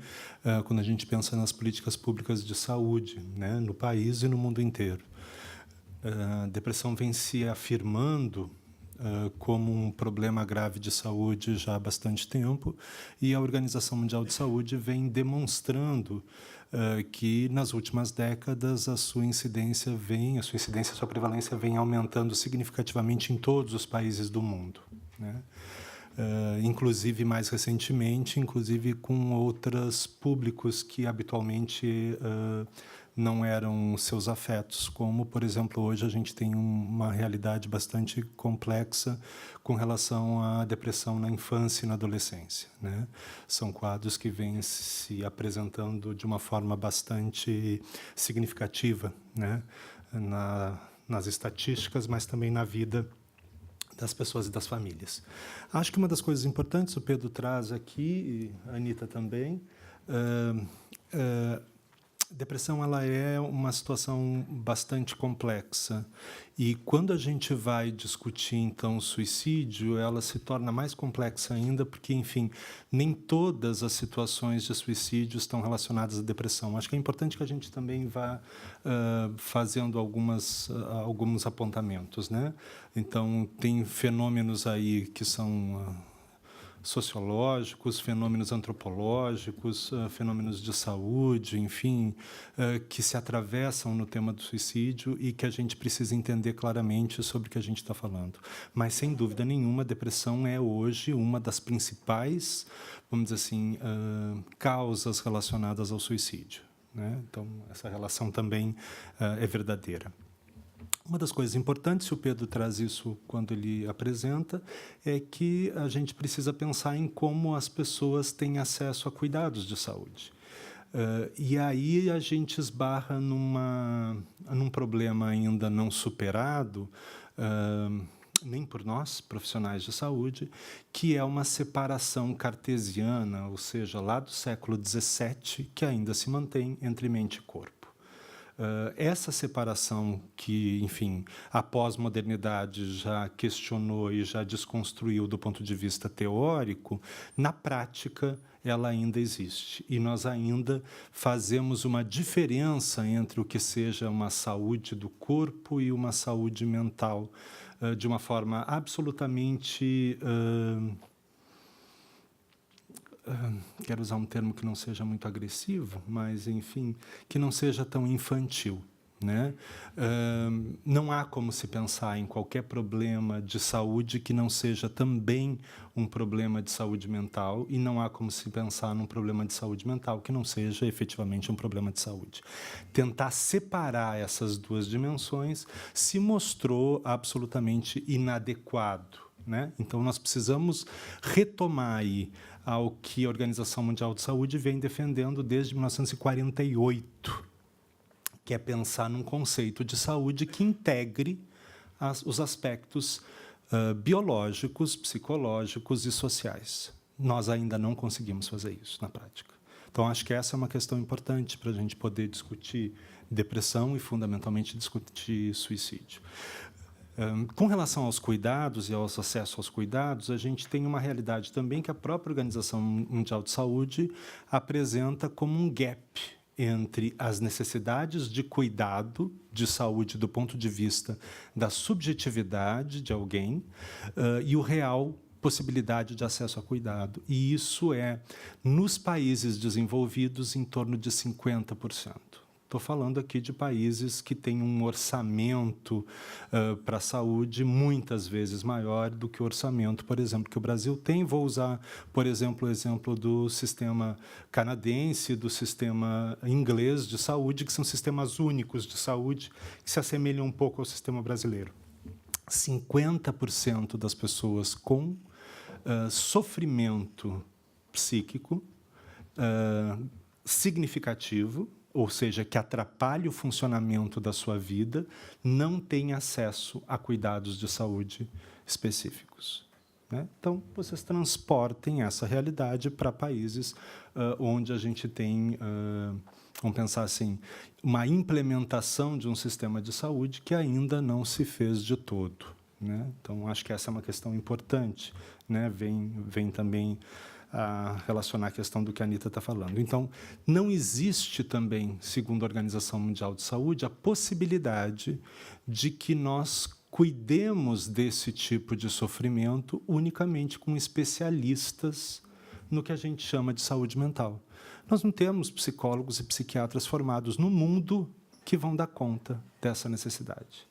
Quando a gente pensa nas políticas públicas de saúde, né? No país e no mundo inteiro. A depressão vem se afirmando como um problema grave de saúde já há bastante tempo, e a Organização Mundial de Saúde vem demonstrando que, nas últimas décadas, a sua incidência, sua prevalência vem aumentando significativamente em todos os países do mundo, né? Inclusive, mais recentemente, inclusive com outros públicos que habitualmente não eram seus afetos, como, por exemplo, hoje a gente tem uma realidade bastante complexa com relação à depressão na infância e na adolescência, né? São quadros que vêm se apresentando de uma forma bastante significativa, né? Nas estatísticas, mas também na vida das pessoas e das famílias. Acho que uma das coisas importantes, o Pedro traz aqui, e a Anita também, depressão ela é uma situação bastante complexa, e quando a gente vai discutir então o suicídio, ela se torna mais complexa ainda, porque, enfim, nem todas as situações de suicídio estão relacionadas à depressão. Acho que é importante que a gente também vá fazendo alguns apontamentos, né? Então, tem fenômenos aí que são sociológicos, fenômenos antropológicos, fenômenos de saúde, enfim, que se atravessam no tema do suicídio e que a gente precisa entender claramente sobre o que a gente está falando. Mas, sem dúvida nenhuma, a depressão é hoje uma das principais, vamos dizer assim, causas relacionadas ao suicídio, né? Então, essa relação também é verdadeira. Uma das coisas importantes, e o Pedro traz isso quando ele apresenta, é que a gente precisa pensar em como as pessoas têm acesso a cuidados de saúde. E aí a gente esbarra num problema ainda não superado, nem por nós, profissionais de saúde, que é uma separação cartesiana, ou seja, lá do século XVII, que ainda se mantém entre mente e corpo. Essa separação que, enfim, a pós-modernidade já questionou e já desconstruiu do ponto de vista teórico, na prática ela ainda existe. E nós ainda fazemos uma diferença entre o que seja uma saúde do corpo e uma saúde mental, de uma forma absolutamente... quero usar um termo que não seja muito agressivo, mas, enfim, que não seja tão infantil, né? Não há como se pensar em qualquer problema de saúde que não seja também um problema de saúde mental, e não há como se pensar num problema de saúde mental que não seja efetivamente um problema de saúde. Tentar separar essas duas dimensões se mostrou absolutamente inadequado, né? Então, nós precisamos retomar aí ao que a Organização Mundial de Saúde vem defendendo desde 1948, que é pensar num conceito de saúde que integre os aspectos biológicos, psicológicos e sociais. Nós ainda não conseguimos fazer isso na prática. Então, acho que essa é uma questão importante para a gente poder discutir depressão e, fundamentalmente, discutir suicídio. Com relação aos cuidados e aos acessos aos cuidados, a gente tem uma realidade também que a própria Organização Mundial de Saúde apresenta como um gap entre as necessidades de cuidado de saúde do ponto de vista da subjetividade de alguém e o real possibilidade de acesso a cuidado. E isso é, nos países desenvolvidos, em torno de 50%. Estou falando aqui de países que têm um orçamento para a saúde muitas vezes maior do que o orçamento, por exemplo, que o Brasil tem. Vou usar, por exemplo, o exemplo do sistema canadense, do sistema inglês de saúde, que são sistemas únicos de saúde, que se assemelham um pouco ao sistema brasileiro. 50% das pessoas com sofrimento psíquico significativo, ou seja, que atrapalhe o funcionamento da sua vida, não tem acesso a cuidados de saúde específicos, né? Então, vocês transportem essa realidade para países onde a gente tem, vamos pensar assim, uma implementação de um sistema de saúde que ainda não se fez de todo, né? Então, acho que essa é uma questão importante, né? Vem também a relacionar a questão do que a Anita está falando. Então, não existe também, segundo a Organização Mundial de Saúde, a possibilidade de que nós cuidemos desse tipo de sofrimento unicamente com especialistas no que a gente chama de saúde mental. Nós não temos psicólogos e psiquiatras formados no mundo que vão dar conta dessa necessidade.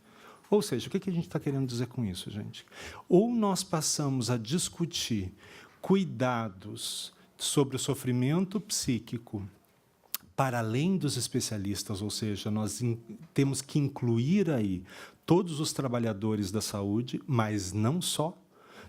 Ou seja, o que a gente está querendo dizer com isso, gente? Ou nós passamos a discutir cuidados sobre o sofrimento psíquico para além dos especialistas, ou seja, nós temos que incluir aí todos os trabalhadores da saúde, mas não só,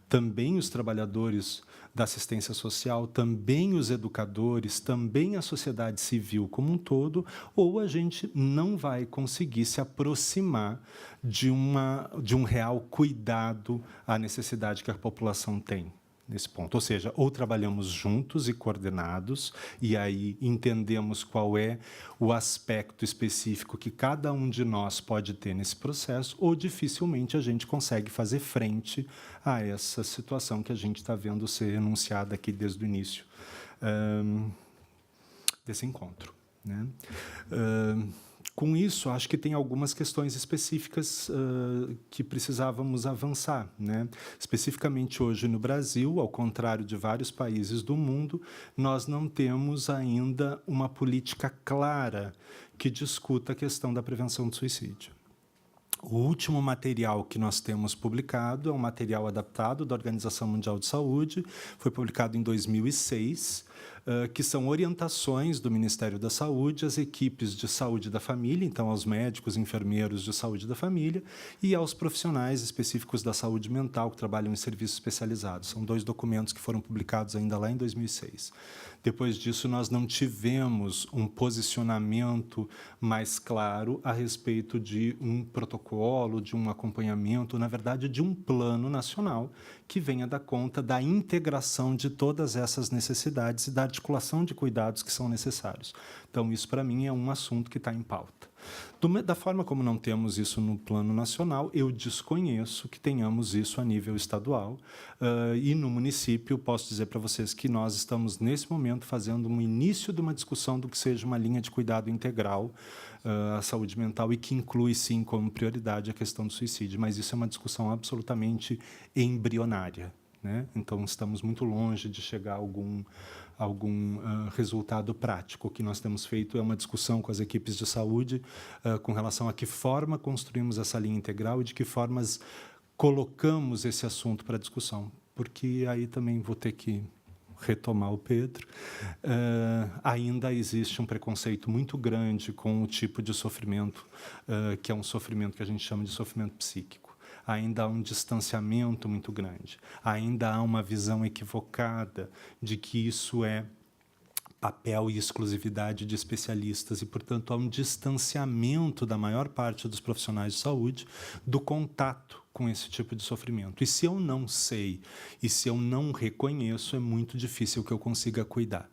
também os trabalhadores da assistência social, também os educadores, também a sociedade civil como um todo, ou a gente não vai conseguir se aproximar de um real cuidado à necessidade que a população tem nesse ponto. Ou seja, ou trabalhamos juntos e coordenados, e aí entendemos qual é o aspecto específico que cada um de nós pode ter nesse processo, ou dificilmente a gente consegue fazer frente a essa situação que a gente está vendo ser enunciada aqui desde o início desse encontro, né? Com isso, acho que tem algumas questões específicas que precisávamos avançar, né? Especificamente hoje no Brasil, ao contrário de vários países do mundo, nós não temos ainda uma política clara que discuta a questão da prevenção do suicídio. O último material que nós temos publicado é um material adaptado da Organização Mundial de Saúde, foi publicado em 2006, que são orientações do Ministério da Saúde às equipes de saúde da família, então aos médicos e enfermeiros de saúde da família, e aos profissionais específicos da saúde mental que trabalham em serviços especializados. São 2 documentos que foram publicados ainda lá em 2006. Depois disso, nós não tivemos um posicionamento mais claro a respeito de um protocolo, de um acompanhamento, na verdade, de um plano nacional que venha dar conta da integração de todas essas necessidades e da articulação de cuidados que são necessários. Então, isso, para mim, é um assunto que está em pauta. Da forma como não temos isso no plano nacional, eu desconheço que tenhamos isso a nível estadual. E no município, posso dizer para vocês que nós estamos, nesse momento, fazendo um início de uma discussão do que seja uma linha de cuidado integral à saúde mental e que inclui, sim, como prioridade a questão do suicídio. Mas isso é uma discussão absolutamente embrionária, né? Então, estamos muito longe de chegar a algum resultado prático. O que nós temos feito é uma discussão com as equipes de saúde com relação a que forma construímos essa linha integral e de que formas colocamos esse assunto para discussão. Porque aí também vou ter que retomar o Pedro. Ainda existe um preconceito muito grande com o tipo de sofrimento, que é um sofrimento que a gente chama de sofrimento psíquico. Ainda há um distanciamento muito grande, ainda há uma visão equivocada de que isso é papel e exclusividade de especialistas e, portanto, há um distanciamento da maior parte dos profissionais de saúde do contato com esse tipo de sofrimento. E se eu não sei e se eu não reconheço, é muito difícil que eu consiga cuidar.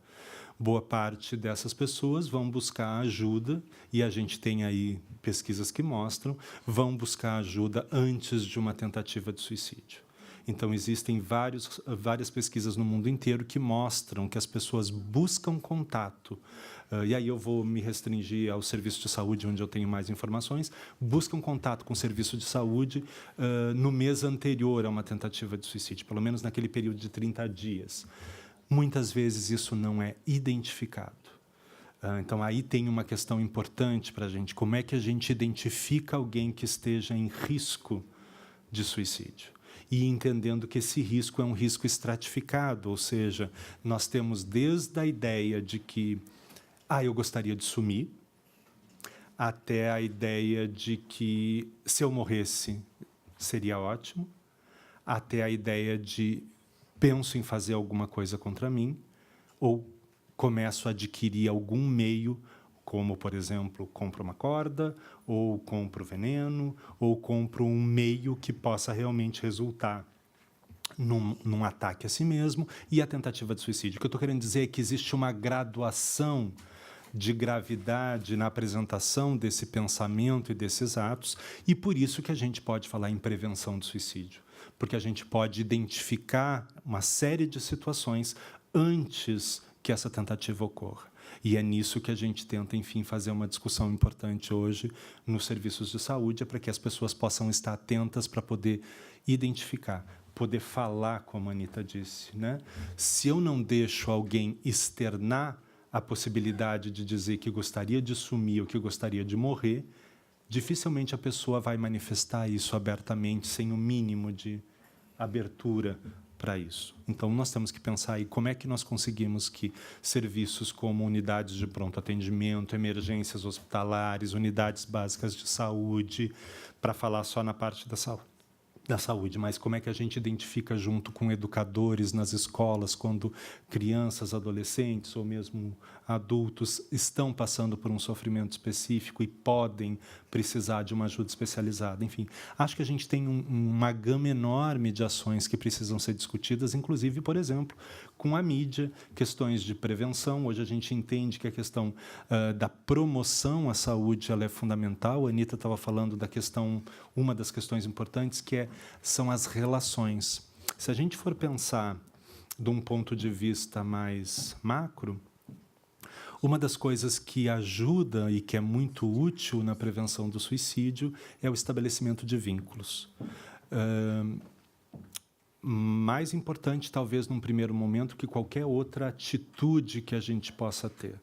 Boa parte dessas pessoas vão buscar ajuda, e a gente tem aí pesquisas que mostram, vão buscar ajuda antes de uma tentativa de suicídio. Então, existem várias pesquisas no mundo inteiro que mostram que as pessoas buscam contato, e aí eu vou me restringir ao serviço de saúde, onde eu tenho mais informações, buscam contato com o serviço de saúde no mês anterior a uma tentativa de suicídio, pelo menos naquele período de 30 dias. Muitas vezes isso não é identificado. Então, aí tem uma questão importante para a gente. Como é que a gente identifica alguém que esteja em risco de suicídio? E entendendo que esse risco é um risco estratificado, ou seja, nós temos desde a ideia de que eu gostaria de sumir, até a ideia de que se eu morresse seria ótimo, até a ideia de penso em fazer alguma coisa contra mim, ou começo a adquirir algum meio, como, por exemplo, compro uma corda, ou compro veneno, ou compro um meio que possa realmente resultar num ataque a si mesmo, e a tentativa de suicídio. O que eu estou querendo dizer é que existe uma graduação de gravidade na apresentação desse pensamento e desses atos, e por isso que a gente pode falar em prevenção do suicídio. Porque a gente pode identificar uma série de situações antes que essa tentativa ocorra. E é nisso que a gente tenta, enfim, fazer uma discussão importante hoje nos serviços de saúde, para que as pessoas possam estar atentas para poder identificar, poder falar, como a Anita disse, né? Se eu não deixo alguém externar a possibilidade de dizer que gostaria de sumir ou que gostaria de morrer, dificilmente a pessoa vai manifestar isso abertamente, sem o mínimo de abertura para isso. Então, nós temos que pensar aí como é que nós conseguimos que serviços como unidades de pronto atendimento, emergências hospitalares, unidades básicas de saúde, para falar só na parte da saúde, mas como é que a gente identifica junto com educadores nas escolas, quando crianças, adolescentes ou mesmo adultos estão passando por um sofrimento específico e podem precisar de uma ajuda especializada. Enfim, acho que a gente tem uma gama enorme de ações que precisam ser discutidas, inclusive, por exemplo, com a mídia, questões de prevenção. Hoje a gente entende que a questão da promoção à saúde ela é fundamental. A Anita estava falando da questão, uma das questões importantes, que são as relações. Se a gente for pensar de um ponto de vista mais macro, uma das coisas que ajuda e que é muito útil na prevenção do suicídio é o estabelecimento de vínculos. Mais importante, talvez, num primeiro momento, que qualquer outra atitude que a gente possa ter,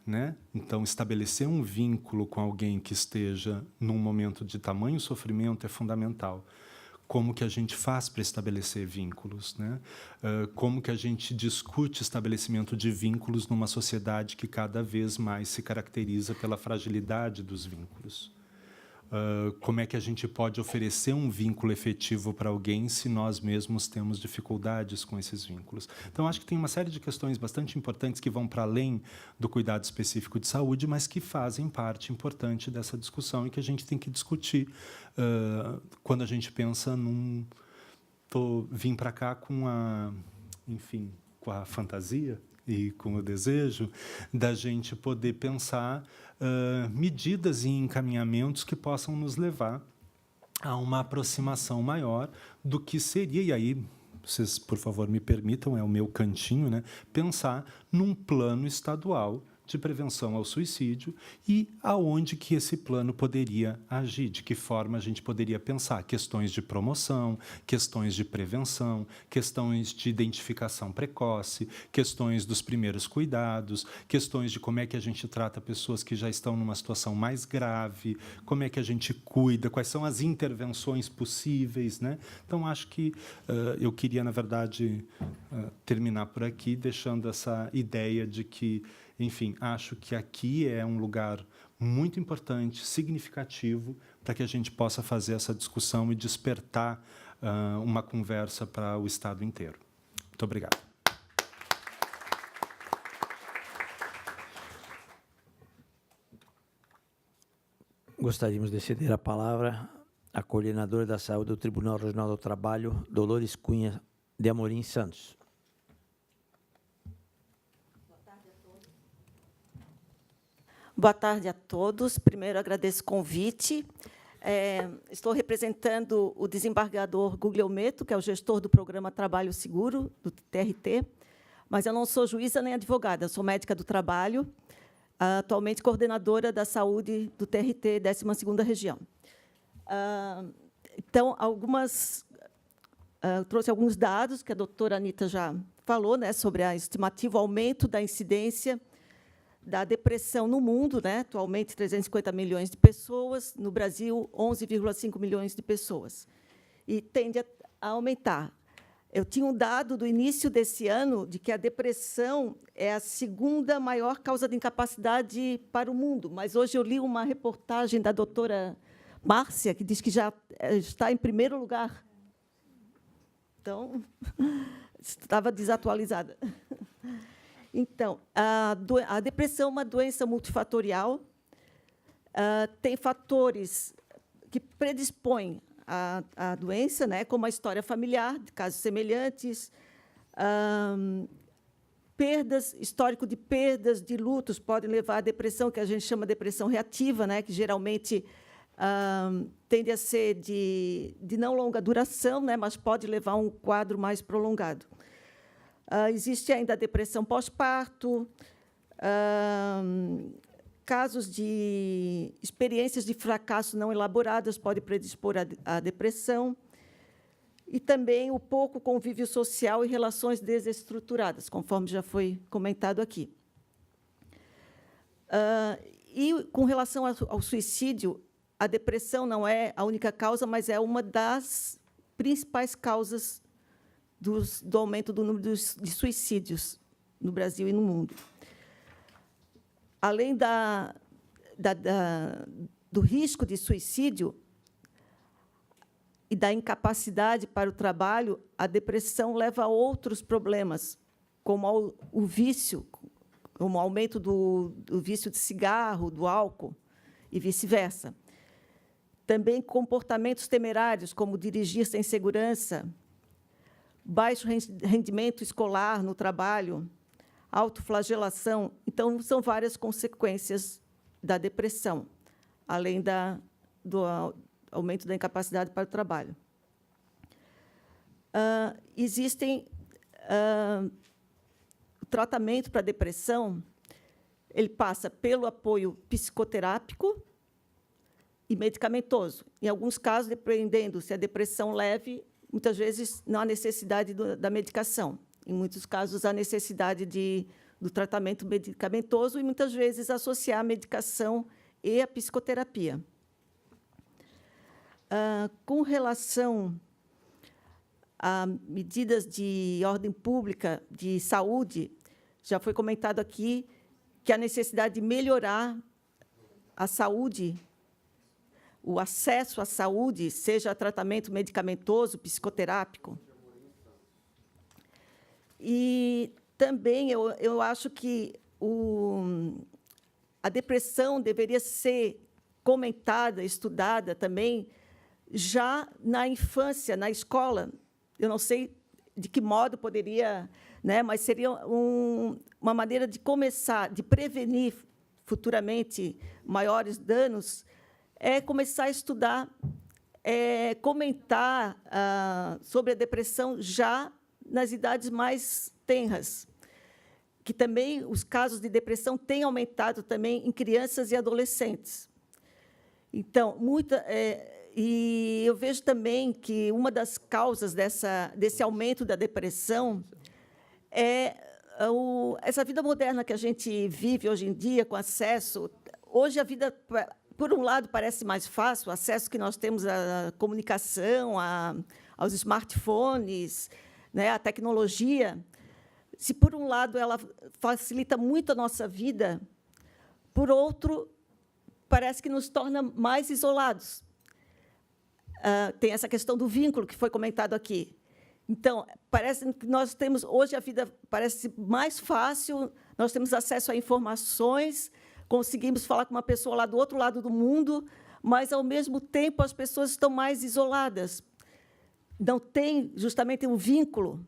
né? Então, estabelecer um vínculo com alguém que esteja num momento de tamanho sofrimento é fundamental. Como que a gente faz para estabelecer vínculos, né? Como que a gente discute estabelecimento de vínculos numa sociedade que cada vez mais se caracteriza pela fragilidade dos vínculos? Como é que a gente pode oferecer um vínculo efetivo para alguém se nós mesmos temos dificuldades com esses vínculos? Então, acho que tem uma série de questões bastante importantes que vão para além do cuidado específico de saúde, mas que fazem parte importante dessa discussão e que a gente tem que discutir quando a gente pensa vim para cá com com a fantasia e com o desejo da gente poder pensar medidas e encaminhamentos que possam nos levar a uma aproximação maior do que seria, e aí, vocês, por favor, me permitam, é o meu cantinho, né, pensar num plano estadual de prevenção ao suicídio e aonde que esse plano poderia agir, de que forma a gente poderia pensar questões de promoção, questões de prevenção, questões de identificação precoce, questões dos primeiros cuidados, questões de como é que a gente trata pessoas que já estão numa situação mais grave, como é que a gente cuida, quais são as intervenções possíveis, né? Então, acho que eu queria, na verdade, terminar por aqui, deixando essa ideia de que, enfim, acho que aqui é um lugar muito importante, significativo, para que a gente possa fazer essa discussão e despertar uma conversa para o Estado inteiro. Muito obrigado. Gostaríamos de ceder a palavra à coordenadora da Saúde do Tribunal Regional do Trabalho, Dolores Cunha de Amorim Santos. Boa tarde a todos. Primeiro, agradeço o convite. Estou representando o desembargador Guglielmetto, que é o gestor do programa Trabalho Seguro, do TRT, mas eu não sou juíza nem advogada, eu sou médica do trabalho, atualmente coordenadora da saúde do TRT, 12ª Região. Então, trouxe alguns dados que a doutora Anita já falou, né, sobre a estimativa aumento da incidência da depressão no mundo, né? Atualmente 350 milhões de pessoas, no Brasil 11,5 milhões de pessoas, e tende a aumentar. Eu tinha um dado do início desse ano de que a depressão é a segunda maior causa de incapacidade para o mundo, mas hoje eu li uma reportagem da doutora Márcia, que diz que já está em primeiro lugar. Então, estava desatualizada. Então, a depressão é uma doença multifatorial, tem fatores que predispõem à doença, né, como a história familiar, de casos semelhantes, histórico de perdas, de lutos, podem levar à depressão, que a gente chama de depressão reativa, né, que geralmente tende a ser de não longa duração, né, mas pode levar a um quadro mais prolongado. Existe ainda a depressão pós-parto, casos de experiências de fracasso não elaboradas podem predispor à depressão, e também o pouco convívio social e relações desestruturadas, conforme já foi comentado aqui. E, com relação ao suicídio, a depressão não é a única causa, mas é uma das principais causas do aumento do número de suicídios no Brasil e no mundo. Além do risco de suicídio e da incapacidade para o trabalho, a depressão leva a outros problemas, como o vício, como o aumento do vício de cigarro, do álcool, e vice-versa. Também comportamentos temerários, como dirigir sem segurança, baixo rendimento escolar no trabalho, autoflagelação. Então, são várias consequências da depressão, além do aumento da incapacidade para o trabalho. Existem o tratamento para a depressão, ele passa pelo apoio psicoterápico e medicamentoso. Em alguns casos, dependendo se a depressão leve, muitas vezes não há necessidade da medicação. Em muitos casos, há necessidade do tratamento medicamentoso e, muitas vezes, associar a medicação e a psicoterapia. Com relação a medidas de ordem pública, de saúde, já foi comentado aqui que a necessidade de melhorar a saúde, o acesso à saúde, seja tratamento medicamentoso, psicoterápico. E também eu acho que a depressão deveria ser comentada, estudada também, já na infância, na escola. Eu não sei de que modo poderia, né, mas seria uma maneira de começar, de prevenir futuramente maiores danos, é começar a estudar, comentar sobre a depressão já nas idades mais tenras, que também os casos de depressão têm aumentado também em crianças e adolescentes. Então, e eu vejo também que uma das causas desse aumento da depressão é essa vida moderna que a gente vive hoje em dia, com acesso. Hoje, a vida, por um lado, parece mais fácil, o acesso que nós temos à comunicação, aos smartphones, né, à tecnologia. Se, por um lado, ela facilita muito a nossa vida, por outro, parece que nos torna mais isolados. Tem essa questão do vínculo que foi comentado aqui. Então, parece que nós temos, hoje a vida parece mais fácil, nós temos acesso a informações, conseguimos falar com uma pessoa lá do outro lado do mundo, mas, ao mesmo tempo, as pessoas estão mais isoladas. Não tem, justamente, um vínculo,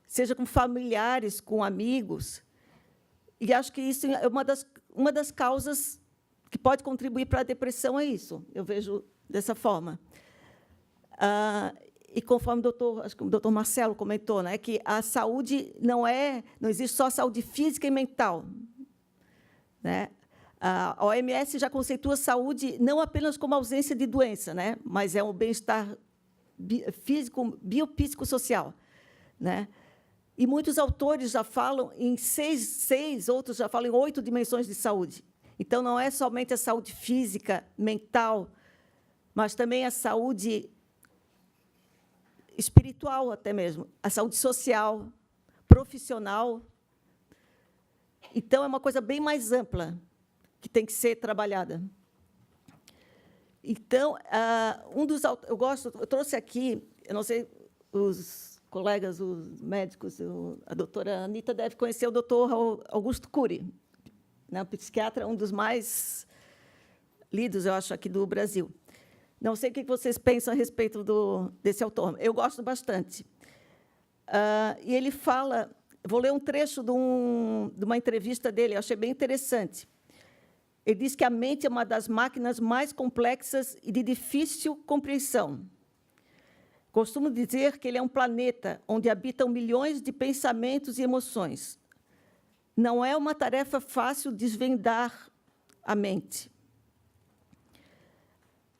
seja com familiares, com amigos. E acho que isso é uma das causas que pode contribuir para a depressão, é isso. Eu vejo dessa forma. E conforme acho que o doutor Marcelo comentou, né, que a saúde não existe só a saúde física e mental. Né? A OMS já conceitua a saúde não apenas como ausência de doença, né, mas é um bem-estar físico, biopsicossocial. Né? E muitos autores já falam em 6, outros já falam em 8 dimensões de saúde. Então, não é somente a saúde física, mental, mas também a saúde espiritual, até mesmo, a saúde social, profissional. Então, é uma coisa bem mais ampla que tem que ser trabalhada. Então, eu trouxe aqui, eu não sei, os colegas, os médicos, a doutora Anita deve conhecer o doutor Augusto Cury, né, um psiquiatra, um dos mais lidos, eu acho, aqui do Brasil. Não sei o que vocês pensam a respeito desse autor. Eu gosto bastante. E ele fala... Vou ler um trecho de uma entrevista dele, eu achei bem interessante. Ele diz que a mente é uma das máquinas mais complexas e de difícil compreensão. Costumo dizer que ele é um planeta onde habitam milhões de pensamentos e emoções. Não é uma tarefa fácil desvendar a mente.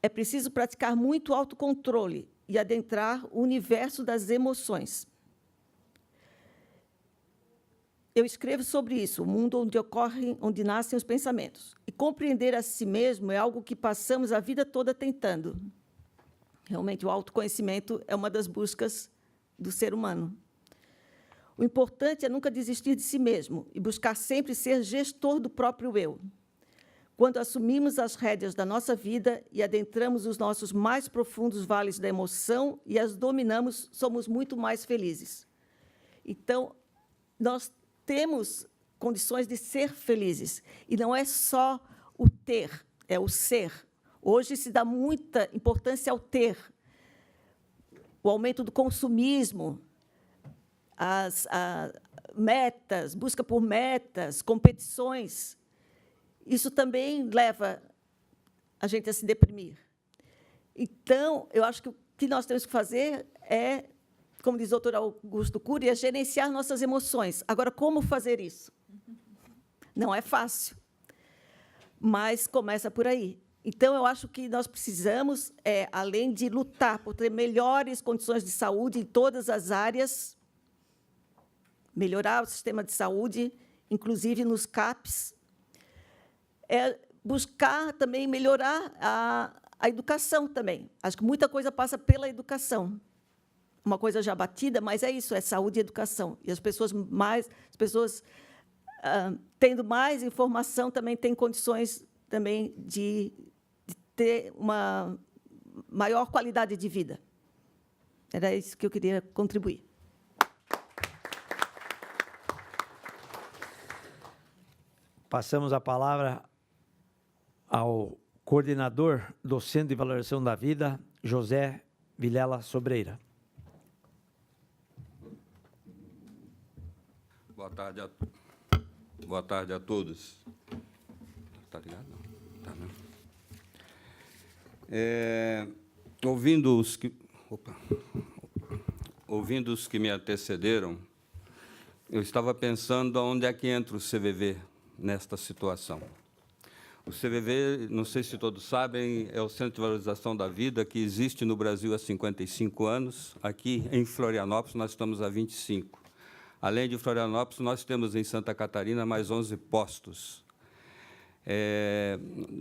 É preciso praticar muito autocontrole e adentrar o universo das emoções. Eu escrevo sobre isso, o mundo onde nascem os pensamentos. E compreender a si mesmo é algo que passamos a vida toda tentando. Realmente, o autoconhecimento é uma das buscas do ser humano. O importante é nunca desistir de si mesmo e buscar sempre ser gestor do próprio eu. Quando assumimos as rédeas da nossa vida e adentramos os nossos mais profundos vales da emoção e as dominamos, somos muito mais felizes. Então, nós temos condições de ser felizes. E não é só o ter, é o ser. Hoje se dá muita importância ao ter. O aumento do consumismo, as metas, busca por metas, competições. Isso também leva a gente a se deprimir. Então, eu acho que o que nós temos que fazer é, como diz o doutor Augusto Cury, é gerenciar nossas emoções. Agora, como fazer isso? Não é fácil, mas começa por aí. Então, eu acho que nós precisamos, além de lutar por ter melhores condições de saúde em todas as áreas, melhorar o sistema de saúde, inclusive nos CAPs, buscar também melhorar a educação também. Acho que muita coisa passa pela educação. Uma coisa já batida, mas é isso, é saúde e educação. E as pessoas tendo mais informação também têm condições também de ter uma maior qualidade de vida. Era isso que eu queria contribuir. Passamos a palavra ao coordenador do Centro de Valorização da Vida, José Vilela Sobreira. Boa tarde a todos. Está ligado? Não. Tá, né? Ouvindo os que me antecederam, eu estava pensando onde é que entra o CVV nesta situação. O CVV, não sei se todos sabem, é o Centro de Valorização da Vida, que existe no Brasil há 55 anos. Aqui, em Florianópolis, nós estamos há 25. Além de Florianópolis, nós temos em Santa Catarina mais 11 postos.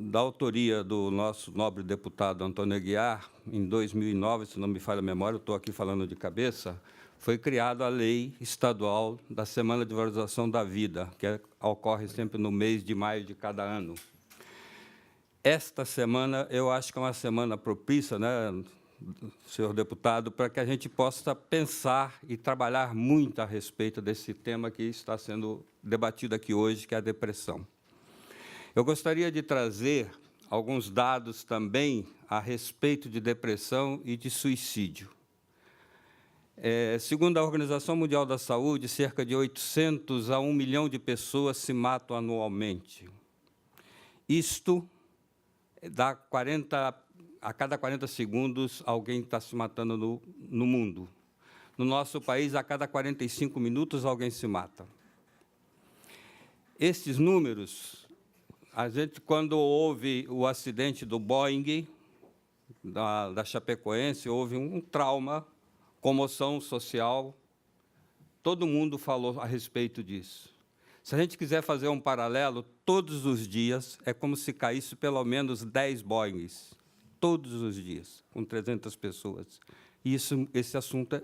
Da autoria do nosso nobre deputado Antônio Aguiar, em 2009, se não me falha a memória, eu estou aqui falando de cabeça, foi criada a Lei Estadual da Semana de Valorização da Vida, que ocorre sempre no mês de maio de cada ano. Esta semana, eu acho que é uma semana propícia, né, senhor deputado, para que a gente possa pensar e trabalhar muito a respeito desse tema que está sendo debatido aqui hoje, que é a depressão. Eu gostaria de trazer alguns dados também a respeito de depressão e de suicídio. Segundo a Organização Mundial da Saúde, cerca de 800 a 1 milhão de pessoas se matam anualmente. Isto dá a cada 40 segundos, alguém está se matando no mundo. No nosso país, a cada 45 minutos, alguém se mata. Estes números, a gente, quando houve o acidente do Boeing, da Chapecoense, houve um trauma, comoção social, todo mundo falou a respeito disso. Se a gente quiser fazer um paralelo, todos os dias é como se caísse pelo menos 10 Boeings, todos os dias, com 300 pessoas. E esse assunto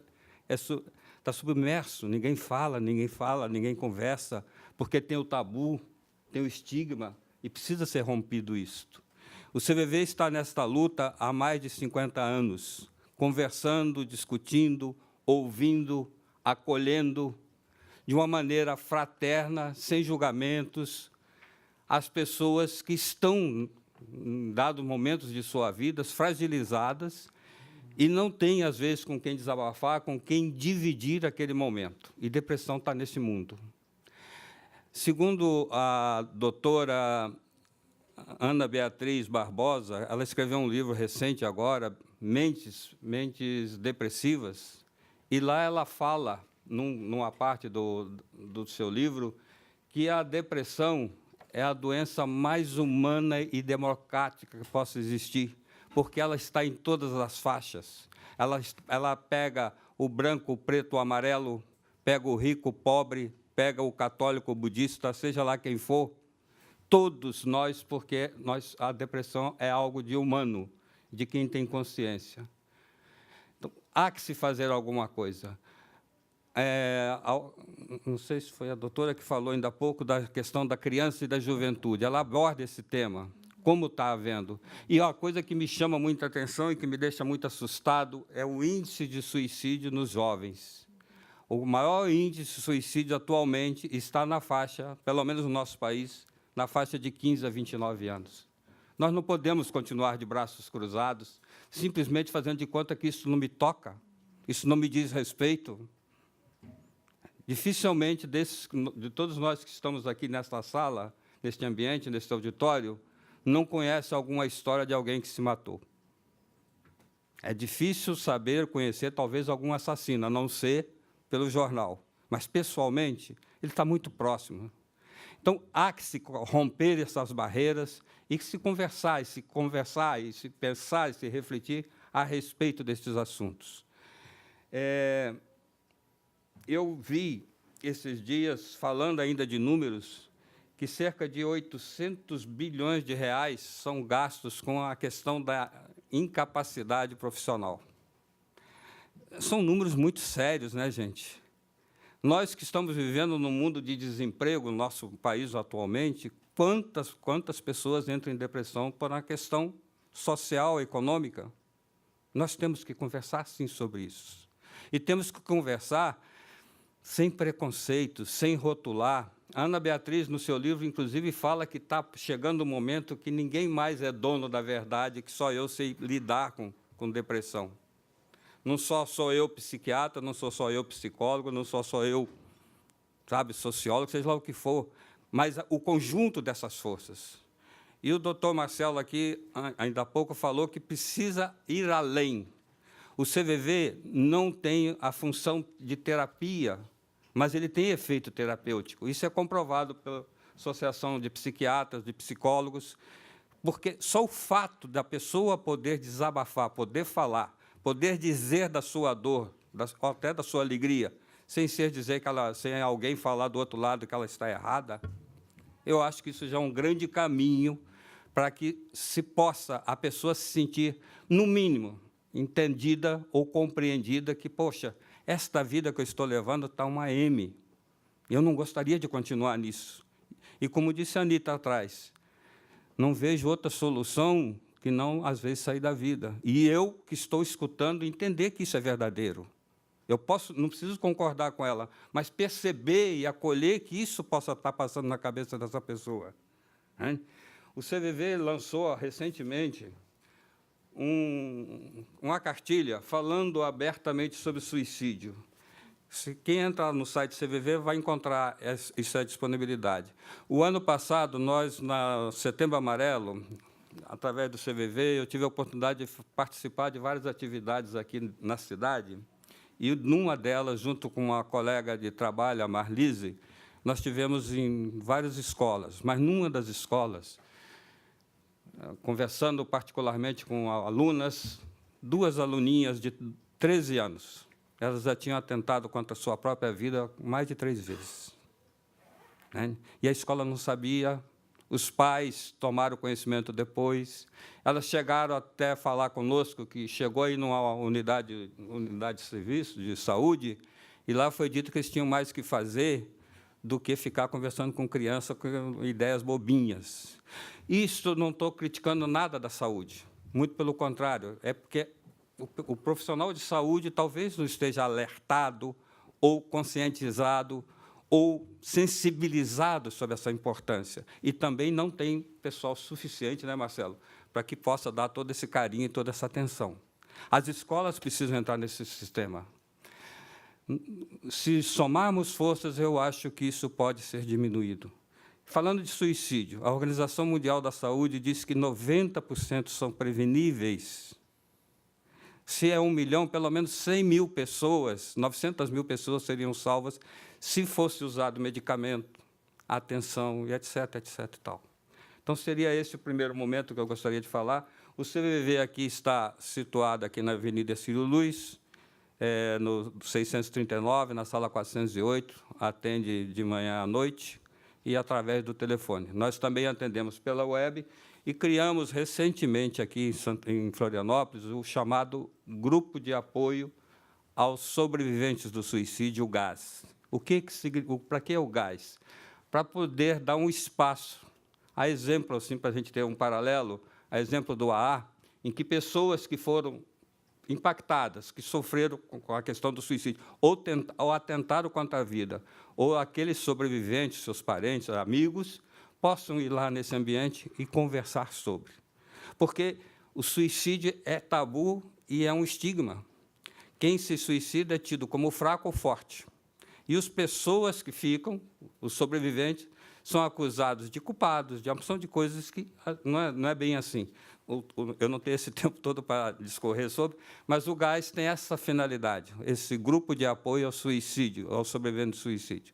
está submerso, ninguém fala, ninguém conversa, porque tem o tabu, tem o estigma, e precisa ser rompido isto. O CVV está nesta luta há mais de 50 anos, conversando, discutindo, ouvindo, acolhendo, de uma maneira fraterna, sem julgamentos, as pessoas que estão, em dados momentos de sua vida, fragilizadas e não têm, às vezes, com quem desabafar, com quem dividir aquele momento. E depressão está nesse mundo. Segundo a doutora Ana Beatriz Barbosa, ela escreveu um livro recente agora, Mentes Depressivas, e lá ela fala, numa parte do seu livro, que a depressão é a doença mais humana e democrática que possa existir, porque ela está em todas as faixas. Ela pega o branco, o preto, o amarelo, pega o rico, o pobre, pega o católico, o budista, seja lá quem for, todos nós, porque a depressão é algo de humano, de quem tem consciência. Então, há que se fazer alguma coisa. Não sei se foi a doutora que falou ainda há pouco da questão da criança e da juventude. Ela aborda esse tema, como está havendo. E uma coisa que me chama muita atenção e que me deixa muito assustado é o índice de suicídio nos jovens. O maior índice de suicídio atualmente está na faixa, pelo menos no nosso país, na faixa de 15 a 29 anos. Nós não podemos continuar de braços cruzados, simplesmente fazendo de conta que isso não me toca, isso não me diz respeito. Dificilmente, de todos nós que estamos aqui nesta sala, neste ambiente, neste auditório, não conhece alguma história de alguém que se matou. É difícil saber, conhecer, talvez, algum assassino, a não ser pelo jornal. Mas, pessoalmente, ele está muito próximo. Então, há que se romper essas barreiras e se conversar, e se pensar, e se refletir a respeito destes assuntos. Eu vi, esses dias, falando ainda de números, que cerca de 800 bilhões de reais são gastos com a questão da incapacidade profissional. São números muito sérios, né, gente? Nós que estamos vivendo num mundo de desemprego, no nosso país atualmente, quantas pessoas entram em depressão por uma questão social, econômica? Nós temos que conversar, sim, sobre isso. E temos que conversar sem preconceitos, sem rotular. A Ana Beatriz, no seu livro, inclusive, fala que está chegando um momento que ninguém mais é dono da verdade, que só eu sei lidar com depressão. Não sou eu psiquiatra, não sou só eu psicólogo, não sou só eu sabe, sociólogo, seja lá o que for, mas o conjunto dessas forças. E o doutor Marcelo aqui, ainda há pouco, falou que precisa ir além. O CVV não tem a função de terapia, mas ele tem efeito terapêutico. Isso é comprovado pela Associação de Psiquiatras, de Psicólogos, porque só o fato da pessoa poder desabafar, poder falar, poder dizer da sua dor, até da sua alegria, sem dizer que sem alguém falar do outro lado que ela está errada, eu acho que isso já é um grande caminho para que a pessoa se sentir, no mínimo, entendida ou compreendida que, poxa, esta vida que eu estou levando está uma M. Eu não gostaria de continuar nisso. E, como disse a Anita atrás, não vejo outra solução que não, às vezes, sair da vida. E eu, que estou escutando, entender que isso é verdadeiro. Não preciso concordar com ela, mas perceber e acolher que isso possa estar passando na cabeça dessa pessoa. O CVV lançou, recentemente, uma cartilha falando abertamente sobre suicídio. Quem entrar no site do CVV vai encontrar essa disponibilidade. O ano passado, nós, na Setembro Amarelo, através do CVV, eu tive a oportunidade de participar de várias atividades aqui na cidade, e, numa delas, junto com uma colega de trabalho, a Marlise, nós tivemos em várias escolas, mas, numa das escolas, conversando particularmente com alunas, 2 aluninhas de 13 anos, elas já tinham atentado contra a sua própria vida mais de 3 vezes. E a escola não sabia, os pais tomaram conhecimento depois, elas chegaram até a falar conosco que chegou aí numa unidade de serviço, de saúde, e lá foi dito que eles tinham mais o que fazer do que ficar conversando com criança com ideias bobinhas. Isso não estou criticando nada da saúde, muito pelo contrário, é porque o profissional de saúde talvez não esteja alertado ou conscientizado ou sensibilizado sobre essa importância. E também não tem pessoal suficiente, né, Marcelo, para que possa dar todo esse carinho e toda essa atenção. As escolas precisam entrar nesse sistema. Se somarmos forças, eu acho que isso pode ser diminuído. Falando de suicídio, a Organização Mundial da Saúde diz que 90% são preveníveis. Se é 1 milhão, pelo menos 100 mil pessoas, 900 mil pessoas seriam salvas se fosse usado medicamento, atenção, e etc., etc. e tal. Então, seria esse o primeiro momento que eu gostaria de falar. O CVV aqui está situado aqui na Avenida Círio Luz, no 639, na sala 408, atende de manhã à noite e através do telefone. Nós também atendemos pela web e criamos recentemente aqui em Florianópolis o chamado Grupo de Apoio aos Sobreviventes do Suicídio, o GAS. Para que é o GAS? Para poder dar um espaço, a exemplo, assim, para a gente ter um paralelo, a exemplo do AA, em que pessoas que foram impactadas, que sofreram com a questão do suicídio, ou atentaram contra a vida, ou aqueles sobreviventes, seus parentes, amigos, possam ir lá nesse ambiente e conversar sobre. Porque o suicídio é tabu e é um estigma. Quem se suicida é tido como fraco ou forte. E as pessoas que ficam, os sobreviventes, são acusados de culpados, de uma porção de coisas que não é bem assim. Eu não tenho esse tempo todo para discorrer sobre, mas o GAS tem essa finalidade, esse grupo de apoio ao suicídio, ao sobrevivente do suicídio.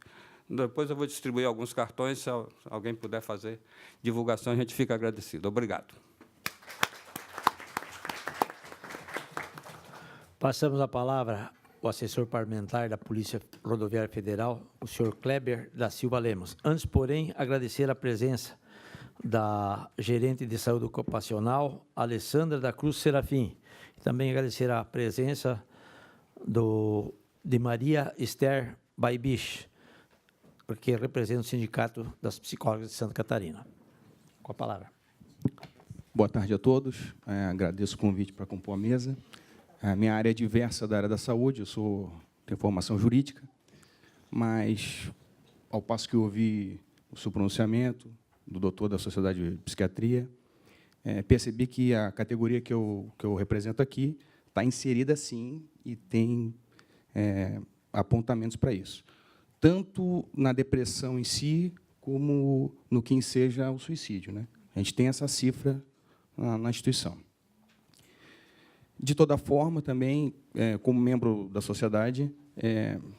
Depois eu vou distribuir alguns cartões, se alguém puder fazer divulgação, a gente fica agradecido. Obrigado. Passamos a palavra ao assessor parlamentar da Polícia Rodoviária Federal, o senhor Kleber da Silva Lemos. Antes, porém, agradecer a presença da gerente de saúde ocupacional, Alessandra da Cruz Serafim. Também agradecer a presença de Maria Esther Baibich, porque representa o Sindicato das Psicólogas de Santa Catarina. Com a palavra. Boa tarde a todos. Agradeço o convite para compor a mesa. A minha área é diversa da área da saúde, tenho formação jurídica, mas, ao passo que ouvi o seu pronunciamento, do doutor da Sociedade de Psiquiatria, percebi que a categoria que eu represento aqui está inserida, sim, e tem apontamentos para isso. tanto na depressão em si, como no que enseja o suicídio, né? A gente tem essa cifra na instituição. De toda forma, também, como membro da sociedade,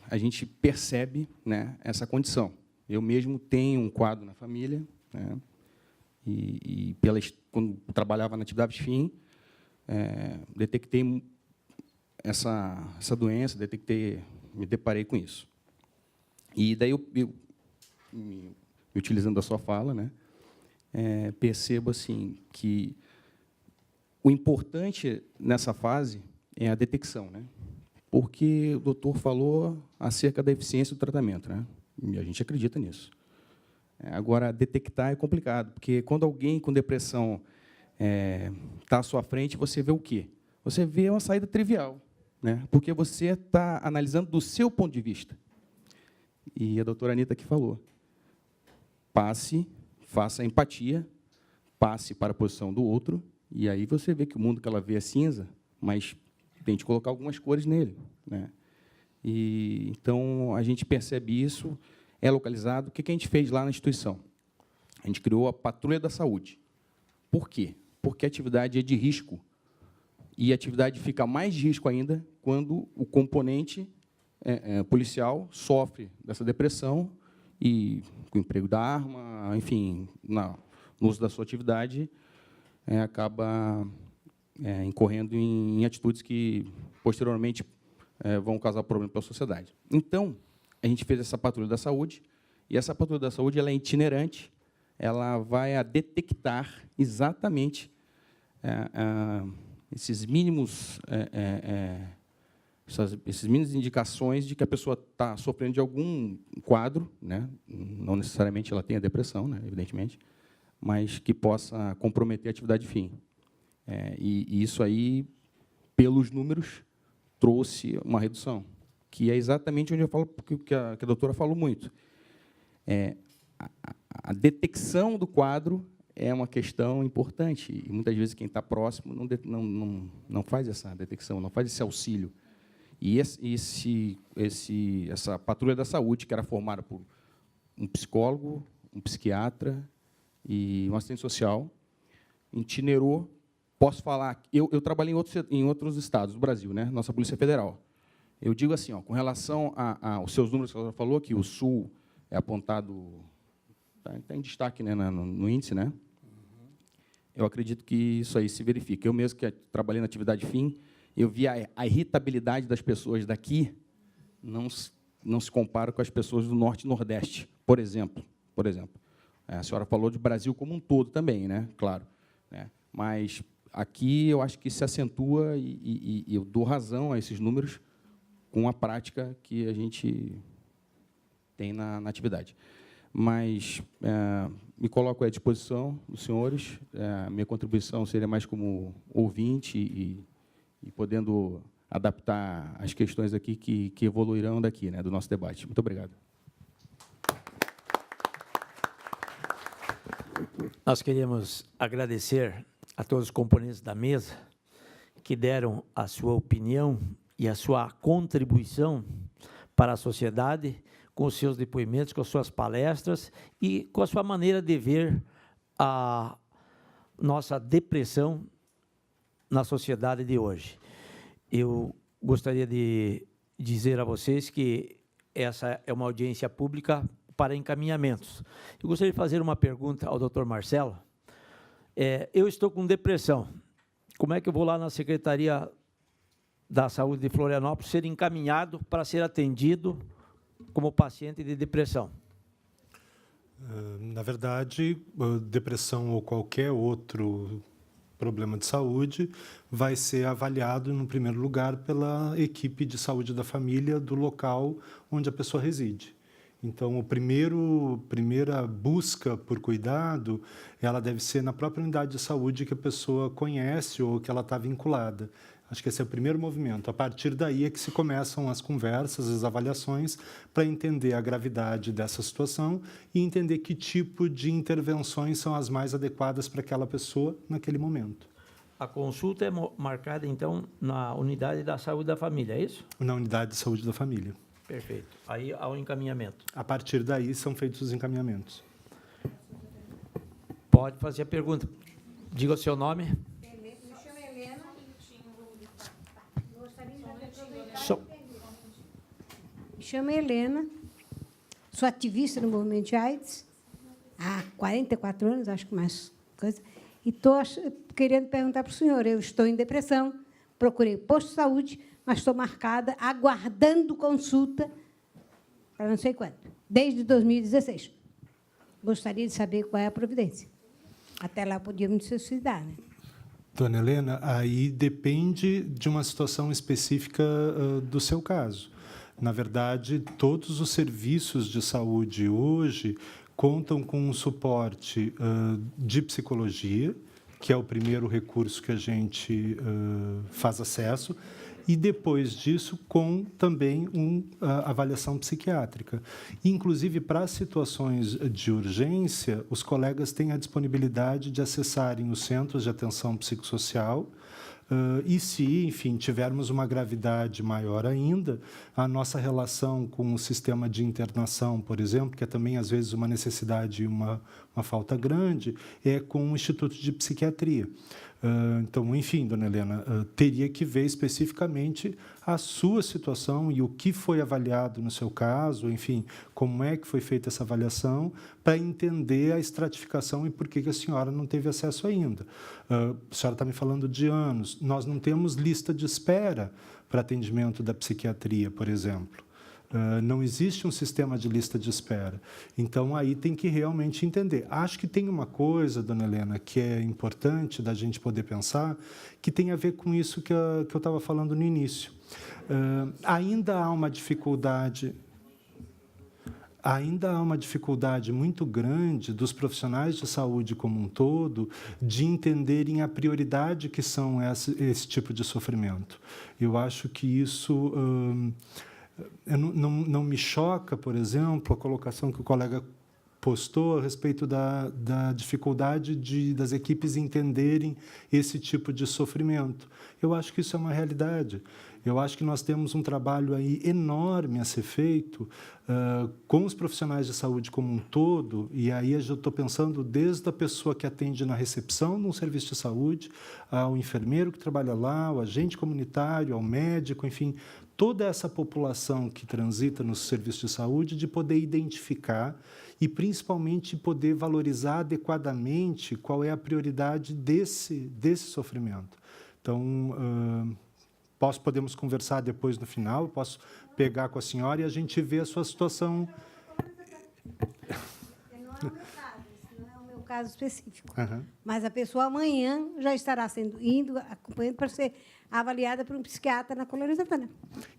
a gente percebe, né, essa condição. Eu mesmo tenho um quadro na família, né, e quando trabalhava na atividade fim, detectei essa doença, me deparei com isso. E daí me utilizando da sua fala, né, percebo assim que o importante nessa fase é a detecção, né? Porque o doutor falou acerca da eficiência do tratamento, né? E a gente acredita nisso. Agora, detectar é complicado, porque quando alguém com depressão está à sua frente, você vê o quê? Você vê uma saída trivial, né? Porque você está analisando do seu ponto de vista. E a doutora Anita aqui falou, faça empatia, passe para a posição do outro, e aí você vê que o mundo que ela vê é cinza, mas tente colocar algumas cores nele, né? E, então, a gente percebe isso, é localizado. O que a gente fez lá na instituição? A gente criou a Patrulha da Saúde. Por quê? Porque a atividade é de risco, e a atividade fica mais de risco ainda quando o componente policial sofre dessa depressão e, com o emprego da arma, enfim, no uso da sua atividade, acaba incorrendo em atitudes que, posteriormente, vão causar problema para a sociedade. Então, a gente fez essa Patrulha da Saúde, e essa Patrulha da Saúde ela é itinerante, ela vai detectar exatamente esses mínimos indicações de que a pessoa está sofrendo de algum quadro, né? Não necessariamente ela tenha depressão, né? Evidentemente, mas que possa comprometer a atividade fim. E isso aí, pelos números, trouxe uma redução, que é exatamente onde eu falo, que a doutora falou muito. A detecção do quadro é uma questão importante, e muitas vezes quem está próximo não faz essa detecção, não faz esse auxílio. E essa Patrulha da Saúde, que era formada por um psicólogo, um psiquiatra e um assistente social, itinerou. Posso falar, eu trabalhei em outros estados do Brasil, né? Nossa Polícia Federal. Eu digo assim, ó, com relação aos seus números que a senhora falou, que o Sul é apontado, está em destaque, né, no índice, né? Eu acredito que isso aí se verifica. Eu mesmo que trabalhei na atividade fim, eu vi a irritabilidade das pessoas daqui não se compara com as pessoas do Norte e Nordeste, por exemplo. A senhora falou de Brasil como um todo também, né? Claro. Né? Mas aqui eu acho que se acentua, e eu dou razão a esses números com a prática que a gente tem na atividade. Mas me coloco à disposição dos senhores. Minha contribuição seria mais como ouvinte e podendo adaptar as questões aqui que evoluirão daqui, né, do nosso debate. Muito obrigado. Nós queríamos agradecer a todos os componentes da mesa que deram a sua opinião e a sua contribuição para a sociedade, com os seus depoimentos, com as suas palestras e com a sua maneira de ver a nossa depressão na sociedade de hoje. Eu gostaria de dizer a vocês que essa é uma audiência pública para encaminhamentos. Eu gostaria de fazer uma pergunta ao Dr. Marcelo. Eu estou com depressão. Como é que eu vou lá na Secretaria da Saúde de Florianópolis ser encaminhado para ser atendido como paciente de depressão? Na verdade, depressão ou qualquer outro problema de saúde vai ser avaliado, no primeiro lugar, pela equipe de saúde da família do local onde a pessoa reside. Então, primeira busca por cuidado, ela deve ser na própria unidade de saúde que a pessoa conhece ou que ela está vinculada. Acho que esse é o primeiro movimento. A partir daí é que se começam as conversas, as avaliações, para entender a gravidade dessa situação e entender que tipo de intervenções são as mais adequadas para aquela pessoa naquele momento. A consulta é marcada, então, na unidade da saúde da família, é isso? Na unidade de saúde da família. Perfeito. Aí há um encaminhamento. A partir daí são feitos os encaminhamentos. Pode fazer a pergunta. Diga o seu nome. Me chamo Helena. Me chamo Helena. Sou ativista no movimento de AIDS há 44 anos, acho que mais coisa. E estou querendo perguntar para o senhor. Eu estou em depressão, procurei posto de saúde, mas estou marcada, aguardando consulta para não sei quando, desde 2016. Gostaria de saber qual é a providência. Até lá podíamos se suicidar, né? Dona Helena, aí depende de uma situação específica do seu caso. Na verdade, todos os serviços de saúde hoje contam com um suporte de psicologia, que é o primeiro recurso que a gente faz acesso, e, depois disso, com também uma avaliação psiquiátrica. Inclusive, para situações de urgência, os colegas têm a disponibilidade de acessarem os centros de atenção psicossocial, e, se, enfim, tivermos uma gravidade maior ainda, a nossa relação com o sistema de internação, por exemplo, que é também, às vezes, uma necessidade e uma falta grande, é com o Instituto de Psiquiatria. Então, enfim, dona Helena, teria que ver especificamente a sua situação e o que foi avaliado no seu caso, enfim, como é que foi feita essa avaliação, para entender a estratificação e por que a senhora não teve acesso ainda. A senhora está me falando de anos. Nós não temos lista de espera para atendimento da psiquiatria, por exemplo. Não existe um sistema de lista de espera. Então, aí tem que realmente entender. Acho que tem uma coisa, dona Helena, que é importante da gente poder pensar, que tem a ver com isso que eu estava falando no início. Ainda há uma dificuldade muito grande dos profissionais de saúde como um todo de entenderem a prioridade que são esse tipo de sofrimento. Eu acho que isso... não me choca, por exemplo, a colocação que o colega postou a respeito da dificuldade das equipes entenderem esse tipo de sofrimento. Eu acho que isso é uma realidade. Eu acho que nós temos um trabalho aí enorme a ser feito com os profissionais de saúde como um todo, e aí eu estou pensando desde a pessoa que atende na recepção de um serviço de saúde, ao enfermeiro que trabalha lá, ao agente comunitário, ao médico, enfim, toda essa população que transita nos serviços de saúde, de poder identificar e, principalmente, poder valorizar adequadamente qual é a prioridade desse sofrimento. Então, podemos conversar depois no final, posso pegar com a senhora e a gente vê a sua situação. Não é o meu caso específico. Uhum. Mas a pessoa amanhã já estará acompanhando para ser avaliada por um psiquiatra na Colônia Santana.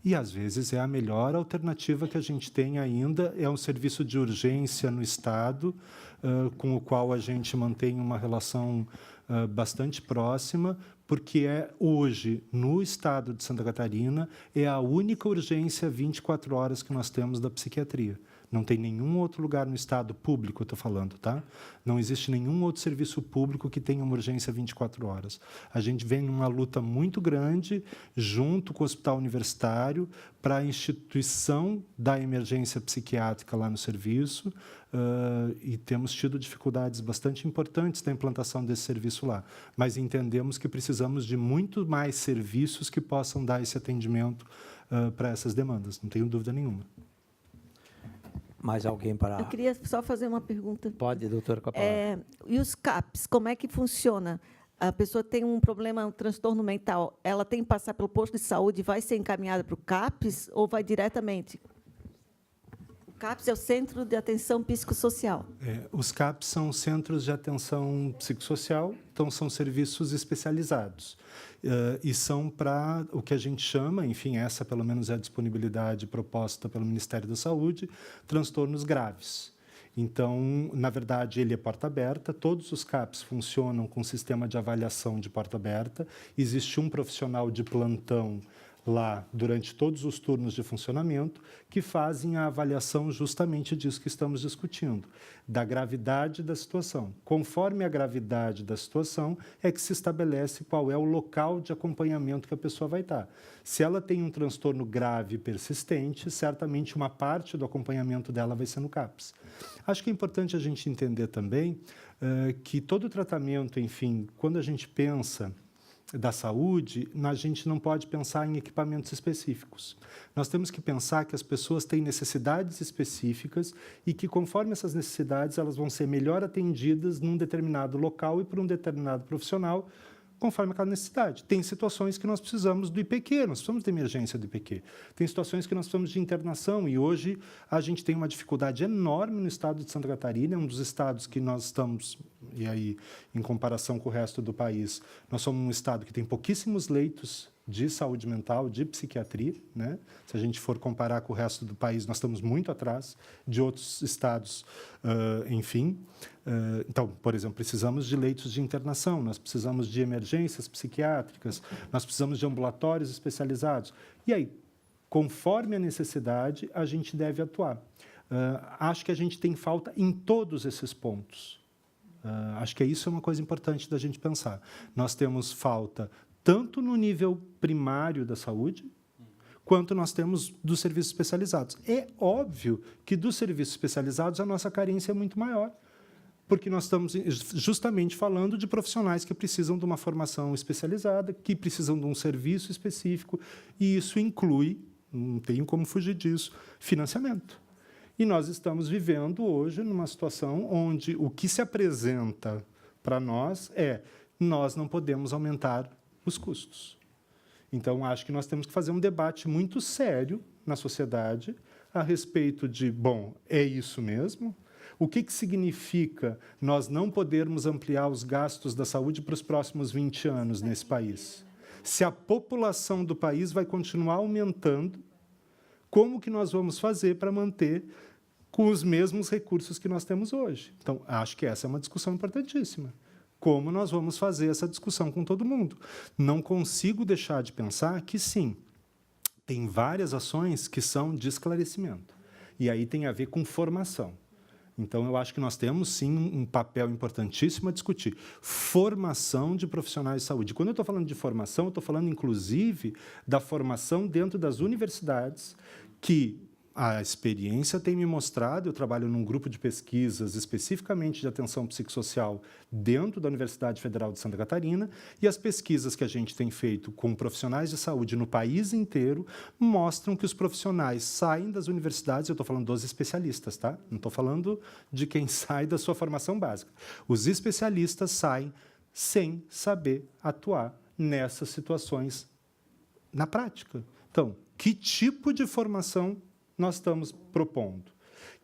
E, às vezes, é a melhor alternativa que a gente tem ainda, é um serviço de urgência no Estado, com o qual a gente mantém uma relação bastante próxima, porque hoje, no Estado de Santa Catarina, é a única urgência 24 horas que nós temos da psiquiatria. Não tem nenhum outro lugar no Estado público, eu estou falando, tá? Não existe nenhum outro serviço público que tenha uma urgência 24 horas. A gente vem numa luta muito grande, junto com o Hospital Universitário, para a instituição da emergência psiquiátrica lá no serviço, e temos tido dificuldades bastante importantes na implantação desse serviço lá. Mas entendemos que precisamos de muito mais serviços que possam dar esse atendimento para essas demandas, não tenho dúvida nenhuma. Mais alguém para... Eu queria só fazer uma pergunta. Pode, doutora, com a palavra. E os CAPs, como é que funciona? A pessoa tem um problema, um transtorno mental, ela tem que passar pelo posto de saúde e vai ser encaminhada para o CAPs ou vai diretamente? O CAPs é o Centro de Atenção Psicossocial. Os CAPs são centros de atenção psicossocial, então são serviços especializados. E são para o que a gente chama, enfim, essa pelo menos é a disponibilidade proposta pelo Ministério da Saúde, transtornos graves. Então, na verdade, ele é porta aberta, todos os CAPs funcionam com sistema de avaliação de porta aberta, existe um profissional de plantão lá durante todos os turnos de funcionamento, que fazem a avaliação justamente disso que estamos discutindo, da gravidade da situação. Conforme a gravidade da situação, é que se estabelece qual é o local de acompanhamento que a pessoa vai estar. Se ela tem um transtorno grave e persistente, certamente uma parte do acompanhamento dela vai ser no CAPS. Acho que é importante a gente entender também que todo tratamento, enfim, quando a gente pensa da saúde, a gente não pode pensar em equipamentos específicos. Nós temos que pensar que as pessoas têm necessidades específicas e que, conforme essas necessidades, elas vão ser melhor atendidas num determinado local e por um determinado profissional, conforme aquela necessidade. Tem situações que nós precisamos do IPQ, nós precisamos de emergência do IPQ. Tem situações que nós precisamos de internação, e hoje a gente tem uma dificuldade enorme no estado de Santa Catarina, é um dos estados que nós estamos, e aí, em comparação com o resto do país, nós somos um estado que tem pouquíssimos leitos de saúde mental, de psiquiatria, né? Se a gente for comparar com o resto do país, nós estamos muito atrás de outros estados, enfim. Então, por exemplo, precisamos de leitos de internação, nós precisamos de emergências psiquiátricas, nós precisamos de ambulatórios especializados. E aí, conforme a necessidade, a gente deve atuar. Acho que a gente tem falta em todos esses pontos. Acho que isso é uma coisa importante da gente pensar. Nós temos falta tanto no nível primário da saúde, quanto nós temos dos serviços especializados. É óbvio que dos serviços especializados a nossa carência é muito maior, porque nós estamos justamente falando de profissionais que precisam de uma formação especializada, que precisam de um serviço específico, e isso inclui, não tenho como fugir disso, financiamento. E nós estamos vivendo hoje numa situação onde o que se apresenta para nós é nós não podemos aumentar os custos. Então, acho que nós temos que fazer um debate muito sério na sociedade a respeito de, bom, é isso mesmo? O que significa nós não podermos ampliar os gastos da saúde para os próximos 20 anos nesse país? Se a população do país vai continuar aumentando, como que nós vamos fazer para manter com os mesmos recursos que nós temos hoje? Então, acho que essa é uma discussão importantíssima. Como nós vamos fazer essa discussão com todo mundo? Não consigo deixar de pensar que, sim, tem várias ações que são de esclarecimento. E aí tem a ver com formação. Então, eu acho que nós temos, sim, um papel importantíssimo a discutir. Formação de profissionais de saúde. Quando eu estou falando de formação, eu estou falando, inclusive, da formação dentro das universidades, que a experiência tem me mostrado, eu trabalho num grupo de pesquisas especificamente de atenção psicossocial dentro da Universidade Federal de Santa Catarina, e as pesquisas que a gente tem feito com profissionais de saúde no país inteiro mostram que os profissionais saem das universidades, eu estou falando dos especialistas, tá? Não estou falando de quem sai da sua formação básica. Os especialistas saem sem saber atuar nessas situações na prática. Então, que tipo de formação nós estamos propondo?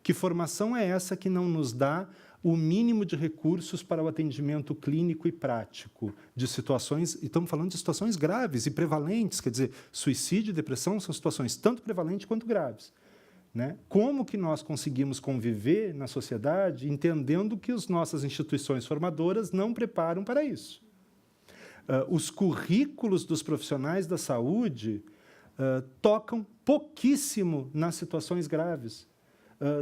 Que formação é essa que não nos dá o mínimo de recursos para o atendimento clínico e prático de situações, e estamos falando de situações graves e prevalentes, quer dizer, suicídio e depressão são situações tanto prevalentes quanto graves, né? Como que nós conseguimos conviver na sociedade entendendo que as nossas instituições formadoras não preparam para isso? Os currículos dos profissionais da saúde tocam pouquíssimo nas situações graves.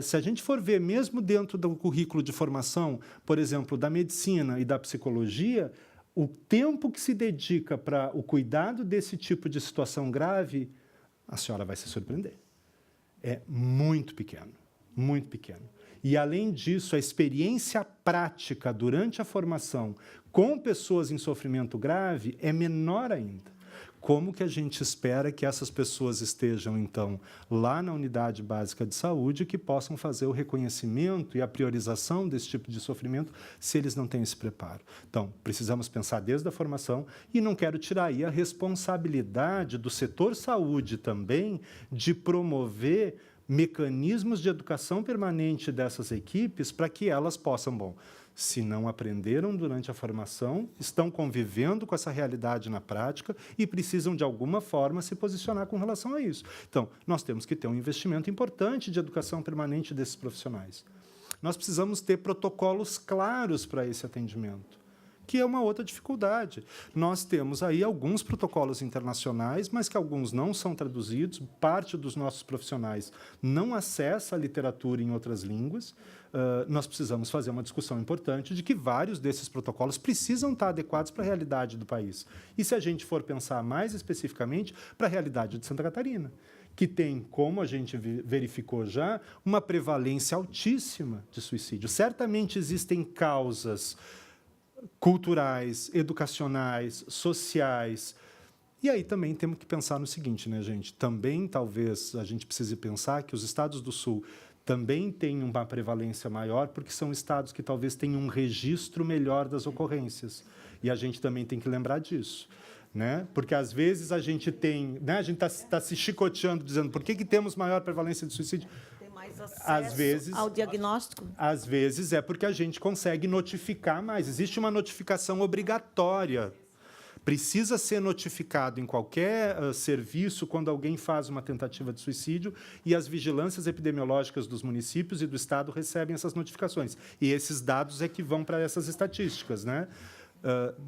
Se a gente for ver, mesmo dentro do currículo de formação, por exemplo, da medicina e da psicologia, o tempo que se dedica para o cuidado desse tipo de situação grave, a senhora vai se surpreender. É muito pequeno, muito pequeno. E, além disso, a experiência prática durante a formação com pessoas em sofrimento grave é menor ainda. Como que a gente espera que essas pessoas estejam, então, lá na unidade básica de saúde, que possam fazer o reconhecimento e a priorização desse tipo de sofrimento, se eles não têm esse preparo? Então, precisamos pensar desde a formação, e não quero tirar aí a responsabilidade do setor saúde também de promover mecanismos de educação permanente dessas equipes para que elas possam, bom, se não aprenderam durante a formação, estão convivendo com essa realidade na prática e precisam, de alguma forma, se posicionar com relação a isso. Então, nós temos que ter um investimento importante de educação permanente desses profissionais. Nós precisamos ter protocolos claros para esse atendimento. que é uma outra dificuldade. Nós temos aí alguns protocolos internacionais, mas que alguns não são traduzidos, parte dos nossos profissionais não acessa a literatura em outras línguas. Nós precisamos fazer uma discussão importante de que vários desses protocolos precisam estar adequados para a realidade do país. E se a gente for pensar mais especificamente para a realidade de Santa Catarina, que tem, como a gente verificou já, uma prevalência altíssima de suicídio. Certamente existem causas culturais, educacionais, sociais. E aí também temos que pensar no seguinte, né, gente? Também, talvez, a gente precise pensar que os estados do Sul também têm uma prevalência maior, porque são estados que talvez tenham um registro melhor das ocorrências. E a gente também tem que lembrar disso. Né? Porque, às vezes, a gente tem... Né? A gente está se chicoteando, dizendo por que temos maior prevalência de suicídio? Tem mais acesso às vezes, ao diagnóstico? Às vezes é porque a gente consegue notificar mais. Existe uma notificação obrigatória. Precisa ser notificado em qualquer serviço quando alguém faz uma tentativa de suicídio, e as vigilâncias epidemiológicas dos municípios e do Estado recebem essas notificações. E esses dados é que vão para essas estatísticas, né?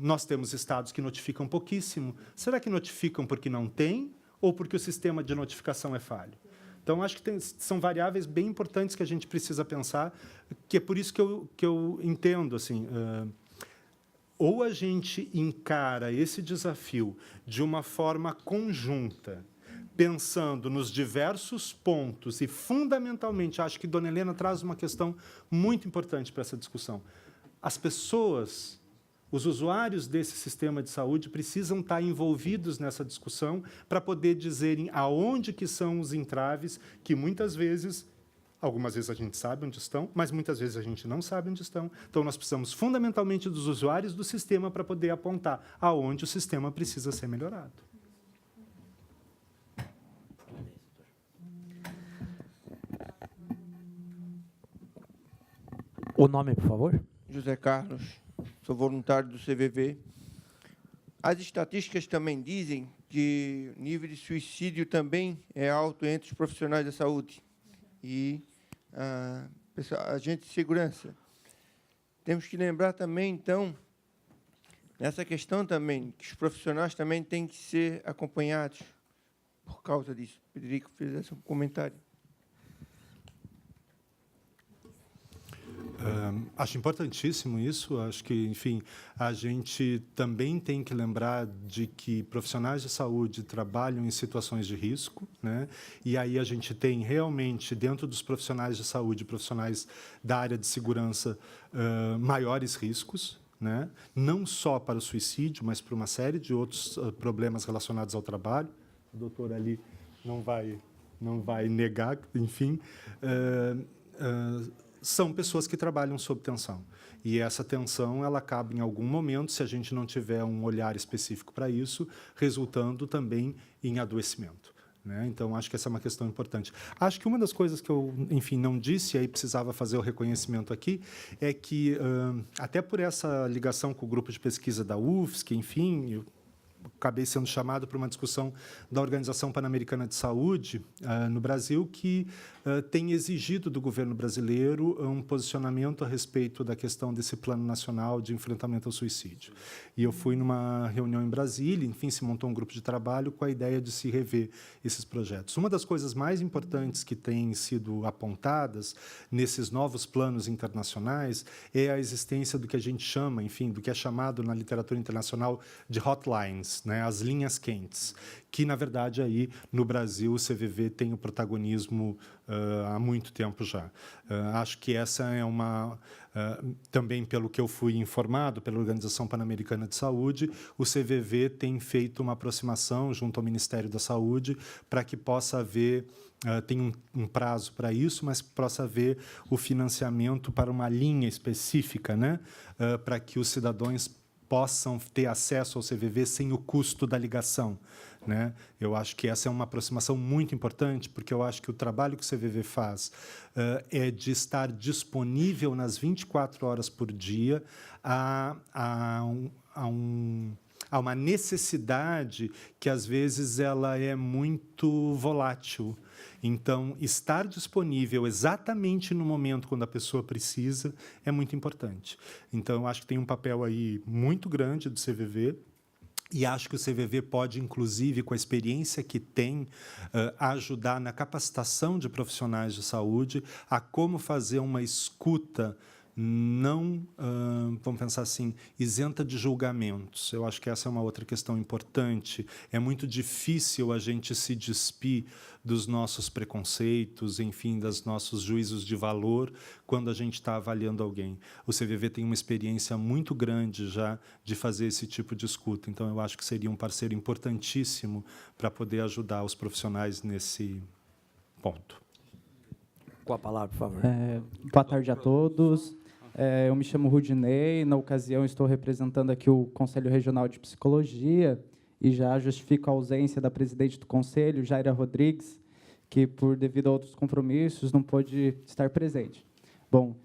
Nós temos estados que notificam pouquíssimo. Será que notificam porque não tem ou porque o sistema de notificação é falho? Então, acho que são variáveis bem importantes que a gente precisa pensar, que é por isso que eu entendo, assim, ou a gente encara esse desafio de uma forma conjunta, pensando nos diversos pontos, e, fundamentalmente, acho que Dona Helena traz uma questão muito importante para essa discussão. As pessoas, os usuários desse sistema de saúde precisam estar envolvidos nessa discussão para poder dizerem aonde que são os entraves que, muitas vezes, algumas vezes a gente sabe onde estão, mas muitas vezes a gente não sabe onde estão. Então, nós precisamos, fundamentalmente, dos usuários do sistema para poder apontar aonde o sistema precisa ser melhorado. O nome, por favor? José Carlos, sou voluntário do CVV. As estatísticas também dizem que o nível de suicídio também é alto entre os profissionais da saúde e agentes de segurança. Temos que lembrar também, então, nessa questão também, que os profissionais também têm que ser acompanhados por causa disso. Frederico, fizesse um comentário. Acho importantíssimo isso. Acho que, enfim, a gente também tem que lembrar de que profissionais de saúde trabalham em situações de risco, né? E aí a gente tem realmente, dentro dos profissionais de saúde, profissionais da área de segurança, maiores riscos, né? Não só para o suicídio, mas para uma série de outros problemas relacionados ao trabalho. O doutor ali não vai negar, enfim. São pessoas que trabalham sob tensão. E essa tensão ela acaba, em algum momento, se a gente não tiver um olhar específico para isso, resultando também em adoecimento, né? Então, acho que essa é uma questão importante. Acho que uma das coisas que eu, enfim, não disse, e aí precisava fazer o reconhecimento aqui, é que, até por essa ligação com o grupo de pesquisa da UFSC, enfim, eu acabei sendo chamado para uma discussão da Organização Pan-Americana de Saúde no Brasil, que tem exigido do governo brasileiro um posicionamento a respeito da questão desse Plano Nacional de Enfrentamento ao Suicídio. E eu fui numa reunião em Brasília, enfim, se montou um grupo de trabalho com a ideia de se rever esses projetos. Uma das coisas mais importantes que têm sido apontadas nesses novos planos internacionais é a existência do que a gente chama, enfim, do que é chamado na literatura internacional de hotlines, né, as linhas quentes, que, na verdade, aí no Brasil o CVV tem o protagonismo há muito tempo já. Acho que essa é uma... também, pelo que eu fui informado pela Organização Pan-Americana de Saúde, o CVV tem feito uma aproximação junto ao Ministério da Saúde para que possa haver... tem um prazo para isso, mas possa haver o financiamento para uma linha específica, né, para que os cidadãos possam ter acesso ao CVV sem o custo da ligação, né? Eu acho que essa é uma aproximação muito importante, porque eu acho que o trabalho que o CVV faz é de estar disponível nas 24 horas por dia a há uma necessidade que, às vezes, ela é muito volátil. Então, estar disponível exatamente no momento quando a pessoa precisa é muito importante. Então, eu acho que tem um papel aí muito grande do CVV, e acho que o CVV pode, inclusive, com a experiência que tem, ajudar na capacitação de profissionais de saúde a como fazer uma escuta não, vamos pensar assim, isenta de julgamentos. Eu acho que essa é uma outra questão importante. É muito difícil a gente se despir dos nossos preconceitos, enfim, dos nossos juízos de valor, quando a gente está avaliando alguém. O CVV tem uma experiência muito grande já de fazer esse tipo de escuta, então eu acho que seria um parceiro importantíssimo para poder ajudar os profissionais nesse ponto. Com a palavra, por favor. Boa tarde a todos. Eu me chamo Rudinei, na ocasião estou representando aqui o Conselho Regional de Psicologia e já justifico a ausência da presidente do Conselho, Jaira Rodrigues, que, devido a outros compromissos, não pôde estar presente. Bom,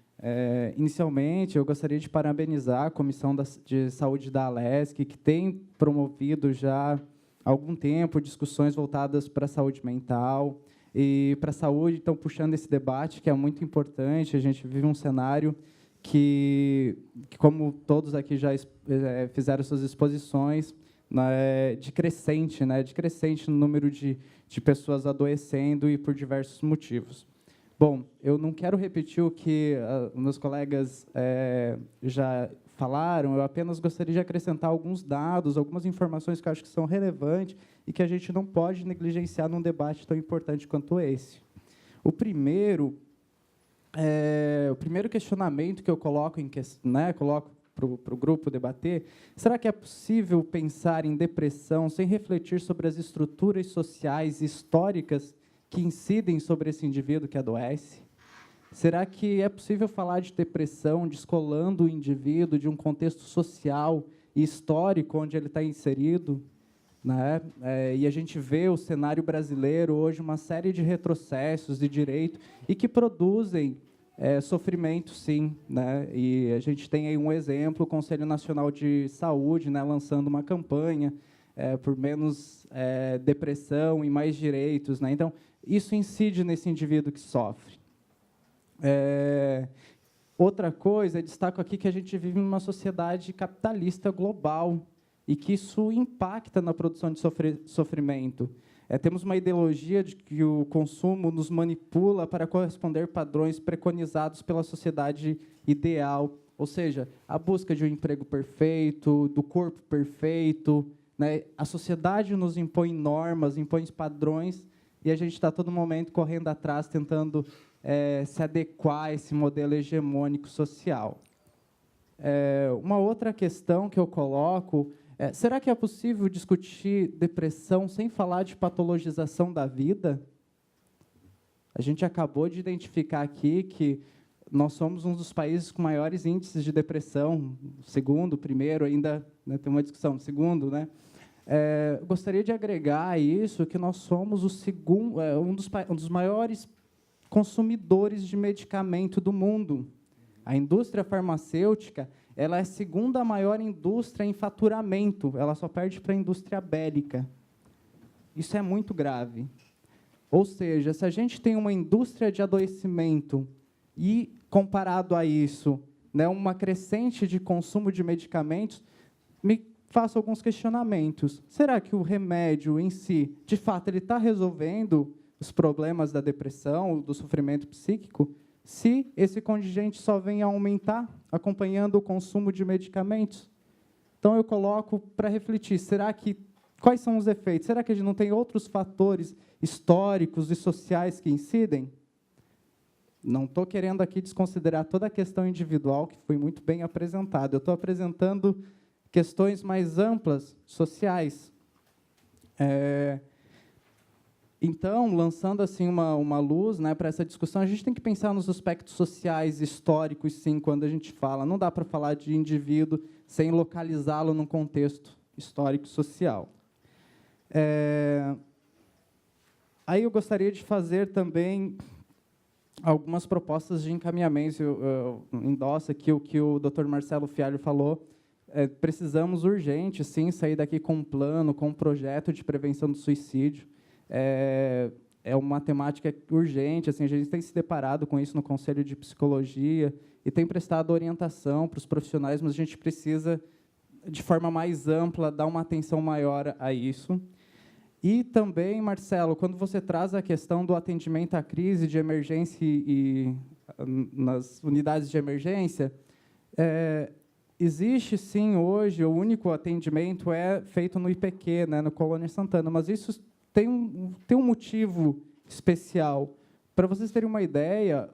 inicialmente, eu gostaria de parabenizar a Comissão de Saúde da Alesc, que tem promovido já há algum tempo discussões voltadas para a saúde mental e para a saúde, então, puxando esse debate, que é muito importante. A gente vive um cenário que como todos aqui já fizeram suas exposições, de crescente no número de pessoas adoecendo e por diversos motivos. Bom, eu não quero repetir o que meus colegas já falaram, eu apenas gostaria de acrescentar alguns dados, algumas informações que eu acho que são relevantes e que a gente não pode negligenciar num debate tão importante quanto esse. O primeiro questionamento que eu coloco para o grupo debater: será que é possível pensar em depressão sem refletir sobre as estruturas sociais e históricas que incidem sobre esse indivíduo que adoece? Será que é possível falar de depressão descolando o indivíduo de um contexto social e histórico onde ele está inserido? Né? E a gente vê o cenário brasileiro hoje uma série de retrocessos de direito e que produzem sofrimento, sim. Né? E a gente tem aí um exemplo, o Conselho Nacional de Saúde, né, lançando uma campanha por menos depressão e mais direitos. Né? Então, isso incide nesse indivíduo que sofre. Outra coisa, destaco aqui que a gente vive numa sociedade capitalista global, e que isso impacta na produção de sofrimento. Temos uma ideologia de que o consumo nos manipula para corresponder padrões preconizados pela sociedade ideal, ou seja, a busca de um emprego perfeito, do corpo perfeito. Né? A sociedade nos impõe normas, impõe padrões, e a gente está a todo momento correndo atrás, tentando se adequar a esse modelo hegemônico social. Uma outra questão que eu coloco: será que é possível discutir depressão sem falar de patologização da vida? A gente acabou de identificar aqui que nós somos um dos países com maiores índices de depressão, segundo, primeiro, ainda, né, tem uma discussão, segundo, né? Gostaria de agregar a isso que nós somos um dos maiores consumidores de medicamento do mundo. A indústria farmacêutica, ela é a segunda maior indústria em faturamento, ela só perde para a indústria bélica. Isso é muito grave. Ou seja, se a gente tem uma indústria de adoecimento e, comparado a isso, né, uma crescente de consumo de medicamentos, me faço alguns questionamentos. Será que o remédio em si, de fato, ele está resolvendo os problemas da depressão, do sofrimento psíquico, se esse contingente só vem a aumentar, acompanhando o consumo de medicamentos? Então, eu coloco para refletir: quais são os efeitos? Será que a gente não tem outros fatores históricos e sociais que incidem? Não estou querendo aqui desconsiderar toda a questão individual, que foi muito bem apresentada. Eu estou apresentando questões mais amplas, sociais. Então, lançando assim uma luz, né, para essa discussão, a gente tem que pensar nos aspectos sociais, históricos, sim, quando a gente fala. Não dá para falar de indivíduo sem localizá-lo num contexto histórico e social. Aí eu gostaria de fazer também algumas propostas de encaminhamento. Eu endosso aqui o que o Dr. Marcelo Fialho falou. precisamos urgente, sim, sair daqui com um plano, com um projeto de prevenção do suicídio. É uma temática urgente, assim, a gente tem se deparado com isso no Conselho de Psicologia e tem prestado orientação para os profissionais, mas a gente precisa, de forma mais ampla, dar uma atenção maior a isso. E também, Marcelo, quando você traz a questão do atendimento à crise de emergência e nas unidades de emergência, existe, sim, hoje, o único atendimento é feito no IPQ, né, no Colônia Santana, mas isso tem um motivo especial. Para vocês terem uma ideia,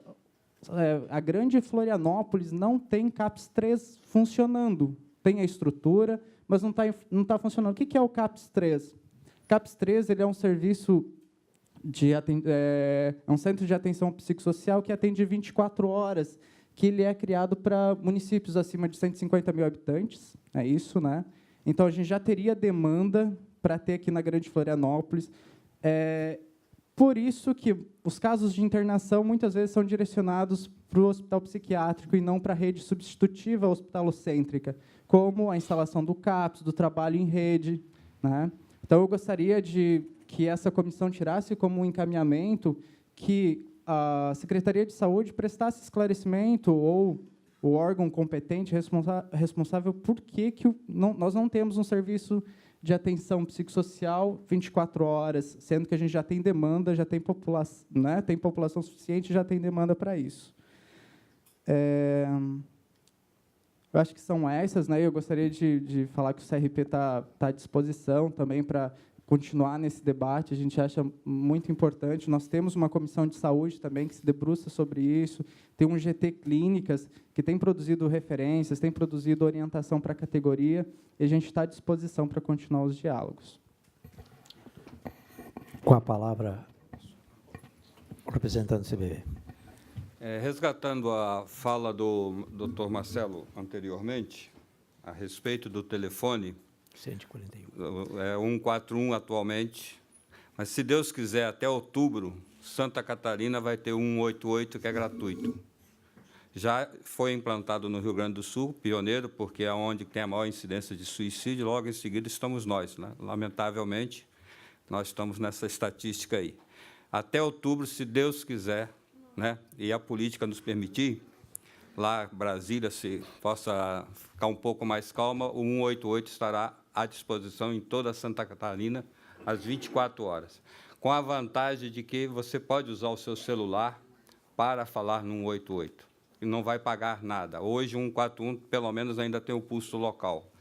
a grande Florianópolis não tem CAPS 3 funcionando. Tem a estrutura, mas não está funcionando. O que é o CAPS 3? CAPS 3 ele é um serviço um centro de atenção psicossocial que atende 24 horas, que ele é criado para municípios acima de 150 mil habitantes. É isso, né? Então, a gente já teria demanda para ter aqui na Grande Florianópolis. Por isso que os casos de internação, muitas vezes, são direcionados para o hospital psiquiátrico e não para a rede substitutiva hospitalocêntrica, como a instalação do CAPS, do trabalho em rede, né? Então, eu gostaria de que essa comissão tirasse como um encaminhamento que a Secretaria de Saúde prestasse esclarecimento ou o órgão competente responsável por que nós não temos um serviço de atenção psicossocial 24 horas, sendo que a gente já tem demanda, já tem população, né? Tem população suficiente, já tem demanda para isso. Eu acho que são essas, né? Eu gostaria de falar que o CRP está à disposição também para continuar nesse debate. A gente acha muito importante. Nós temos uma comissão de saúde também que se debruça sobre isso. Tem um GT Clínicas que tem produzido referências, tem produzido orientação para a categoria, e a gente está à disposição para continuar os diálogos. Com a palavra, o representante do CBV. Resgatando a fala do Dr. Marcelo anteriormente, a respeito do telefone, 141. É 141 atualmente, mas, se Deus quiser, até outubro, Santa Catarina vai ter 188, que é gratuito. Já foi implantado no Rio Grande do Sul, pioneiro, porque é onde tem a maior incidência de suicídio, logo em seguida estamos nós, né? Lamentavelmente, nós estamos nessa estatística aí. Até outubro, se Deus quiser, né, e a política nos permitir, lá Brasília se possa ficar um pouco mais calma, o 188 estará à disposição em toda Santa Catarina, às 24 horas, com a vantagem de que você pode usar o seu celular para falar no 188, e não vai pagar nada. Hoje, o 141, pelo menos, ainda tem o pulso local.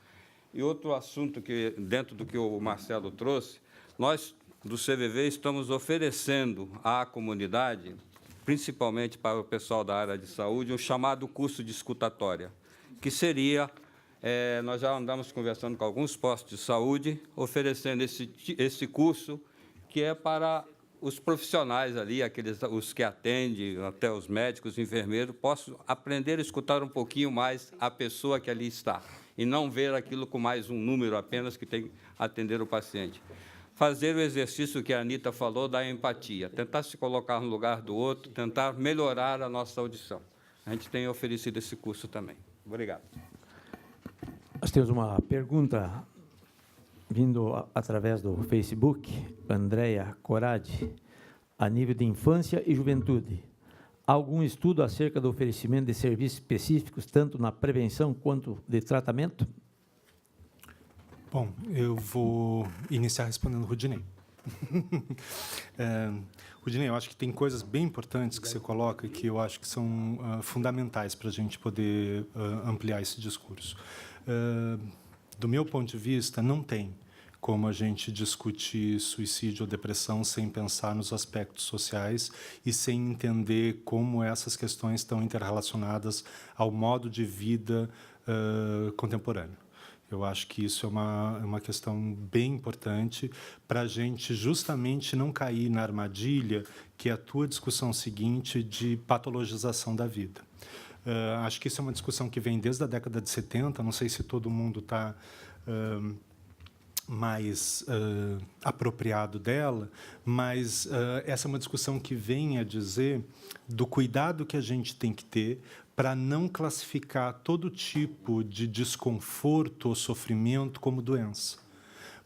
E outro assunto que, dentro do que o Marcelo trouxe, nós, do CVV, estamos oferecendo à comunidade, principalmente para o pessoal da área de saúde, um chamado curso de escutatória, que seria, nós já andamos conversando com alguns postos de saúde, oferecendo esse curso, que é para os profissionais ali, os que atendem, até os médicos, enfermeiros, possam aprender a escutar um pouquinho mais a pessoa que ali está, e não ver aquilo com mais um número apenas que tem que atender o paciente. Fazer o exercício que a Anita falou da empatia, tentar se colocar no lugar do outro, tentar melhorar a nossa audição. A gente tem oferecido esse curso também. Obrigado. Nós temos uma pergunta vindo através do Facebook, Andréia Coradi, a nível de infância e juventude. Há algum estudo acerca do oferecimento de serviços específicos, tanto na prevenção quanto de tratamento? Bom, eu vou iniciar respondendo o Rudinei. Rudinei, eu acho que tem coisas bem importantes que você coloca que eu acho que são fundamentais para a gente poder ampliar esse discurso. Do meu ponto de vista, não tem como a gente discutir suicídio ou depressão sem pensar nos aspectos sociais e sem entender como essas questões estão interrelacionadas ao modo de vida contemporâneo. Eu acho que isso é uma questão bem importante para a gente justamente não cair na armadilha que é a tua discussão seguinte de patologização da vida. Acho que isso é uma discussão que vem desde a década de 70, não sei se todo mundo está apropriado dela, mas essa é uma discussão que vem a dizer do cuidado que a gente tem que ter para não classificar todo tipo de desconforto ou sofrimento como doença.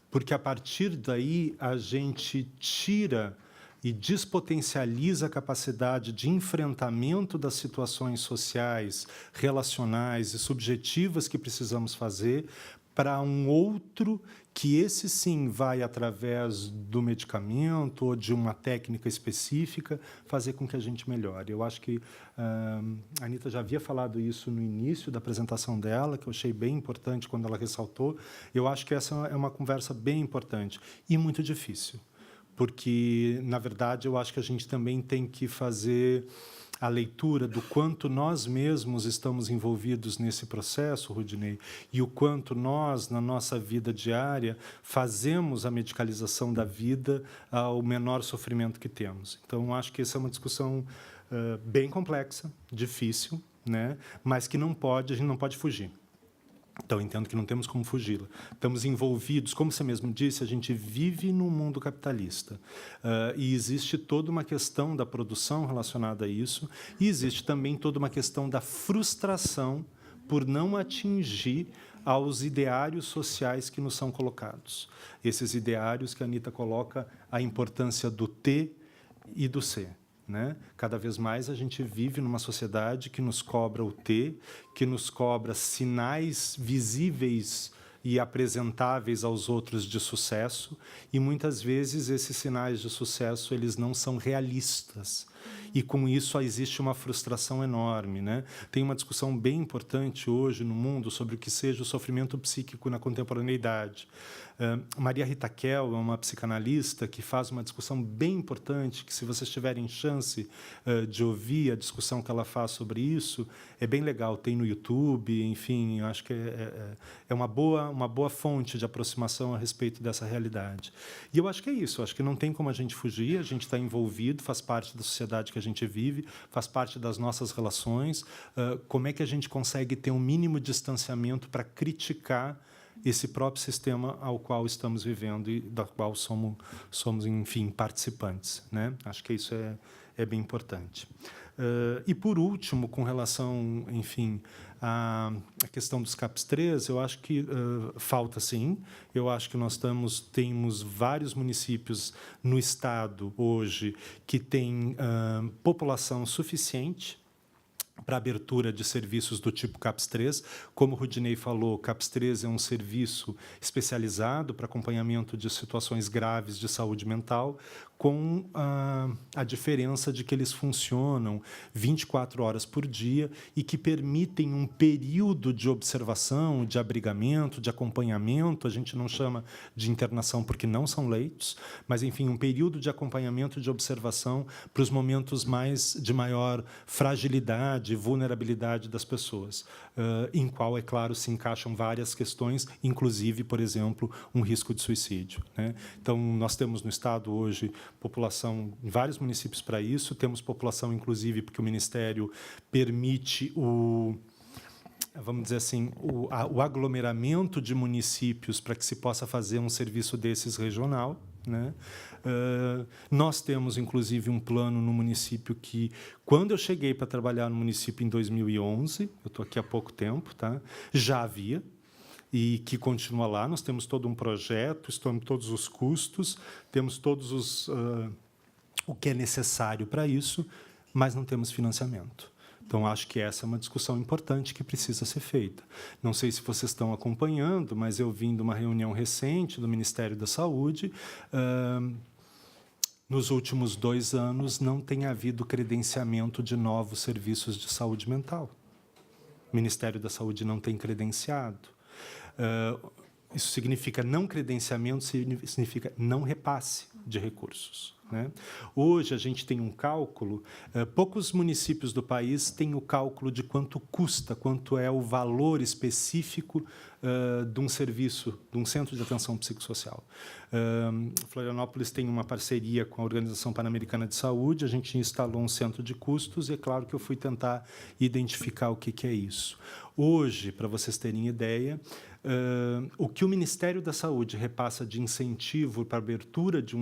Porque, a partir daí, a gente tira e despotencializa a capacidade de enfrentamento das situações sociais, relacionais e subjetivas que precisamos fazer para um outro que esse sim vai, através do medicamento ou de uma técnica específica, fazer com que a gente melhore. Eu acho que a Anita já havia falado isso no início da apresentação dela, que eu achei bem importante quando ela ressaltou. Eu acho que essa é uma conversa bem importante e muito difícil, porque, na verdade, eu acho que a gente também tem que fazer a leitura do quanto nós mesmos estamos envolvidos nesse processo, Rudinei, e o quanto nós, na nossa vida diária, fazemos a medicalização da vida ao menor sofrimento que temos. Então, acho que essa é uma discussão bem complexa, difícil, né? Mas que a gente não pode fugir. Então, entendo que não temos como fugi-la. Estamos envolvidos, como você mesmo disse, a gente vive num mundo capitalista. E existe toda uma questão da produção relacionada a isso, e existe também toda uma questão da frustração por não atingir aos ideários sociais que nos são colocados. Esses ideários que a Anita coloca a importância do ter e do ser. Né? Cada vez mais a gente vive numa sociedade que nos cobra o ter, que nos cobra sinais visíveis e apresentáveis aos outros de sucesso, e muitas vezes esses sinais de sucesso eles não são realistas. E com isso existe uma frustração enorme, né? Tem uma discussão bem importante hoje no mundo sobre o que seja o sofrimento psíquico na contemporaneidade. Maria Rita Kell é uma psicanalista que faz uma discussão bem importante, que, se vocês tiverem chance de ouvir a discussão que ela faz sobre isso, é bem legal, tem no YouTube, enfim, eu acho que é uma boa fonte de aproximação a respeito dessa realidade. E eu acho que é isso, eu acho que não tem como a gente fugir, a gente está envolvido, faz parte da sociedade que a gente vive, faz parte das nossas relações. Como é que a gente consegue ter um mínimo de distanciamento para criticar esse próprio sistema ao qual estamos vivendo e da qual somos, enfim, participantes, né? Acho que isso é bem importante. E, por último, com relação, enfim, à questão dos CAPS-3, eu acho que falta, sim. Eu acho que nós temos vários municípios no Estado, hoje, que têm população suficiente para abertura de serviços do tipo CAPS-3. Como o Rudinei falou, CAPS-3 é um serviço especializado para acompanhamento de situações graves de saúde mental, com a diferença de que eles funcionam 24 horas por dia e que permitem um período de observação, de abrigamento, de acompanhamento. A gente não chama de internação porque não são leitos, mas, enfim, um período de acompanhamento, de observação para os momentos de maior fragilidade, vulnerabilidade das pessoas, em qual, é claro, se encaixam várias questões, inclusive, por exemplo, um risco de suicídio, né? Então, nós temos no Estado hoje população em vários municípios para isso, temos população, inclusive, porque o Ministério permite vamos dizer assim, o aglomeramento de municípios para que se possa fazer um serviço desses regional, né? Nós temos, inclusive, um plano no município que, quando eu cheguei para trabalhar no município em 2011, eu estou aqui há pouco tempo, tá? Já havia, e que continua lá. Nós temos todo um projeto, estamos todos os custos, temos todos o que é necessário para isso, mas não temos financiamento. Então, acho que essa é uma discussão importante que precisa ser feita. Não sei se vocês estão acompanhando, mas eu vim de uma reunião recente do Ministério da Saúde. Nos últimos 2 anos, não tem havido credenciamento de novos serviços de saúde mental. O Ministério da Saúde não tem credenciado. Isso significa não credenciamento, significa não repasse de recursos, né? Hoje, a gente tem um cálculo, poucos municípios do país têm o cálculo de quanto custa, quanto é o valor específico de um serviço, de um centro de atenção psicossocial. Florianópolis tem uma parceria com a Organização Pan-Americana de Saúde, a gente instalou um centro de custos e é claro que eu fui tentar identificar o que é isso. Hoje, para vocês terem ideia, o que o Ministério da Saúde repassa de incentivo para a abertura de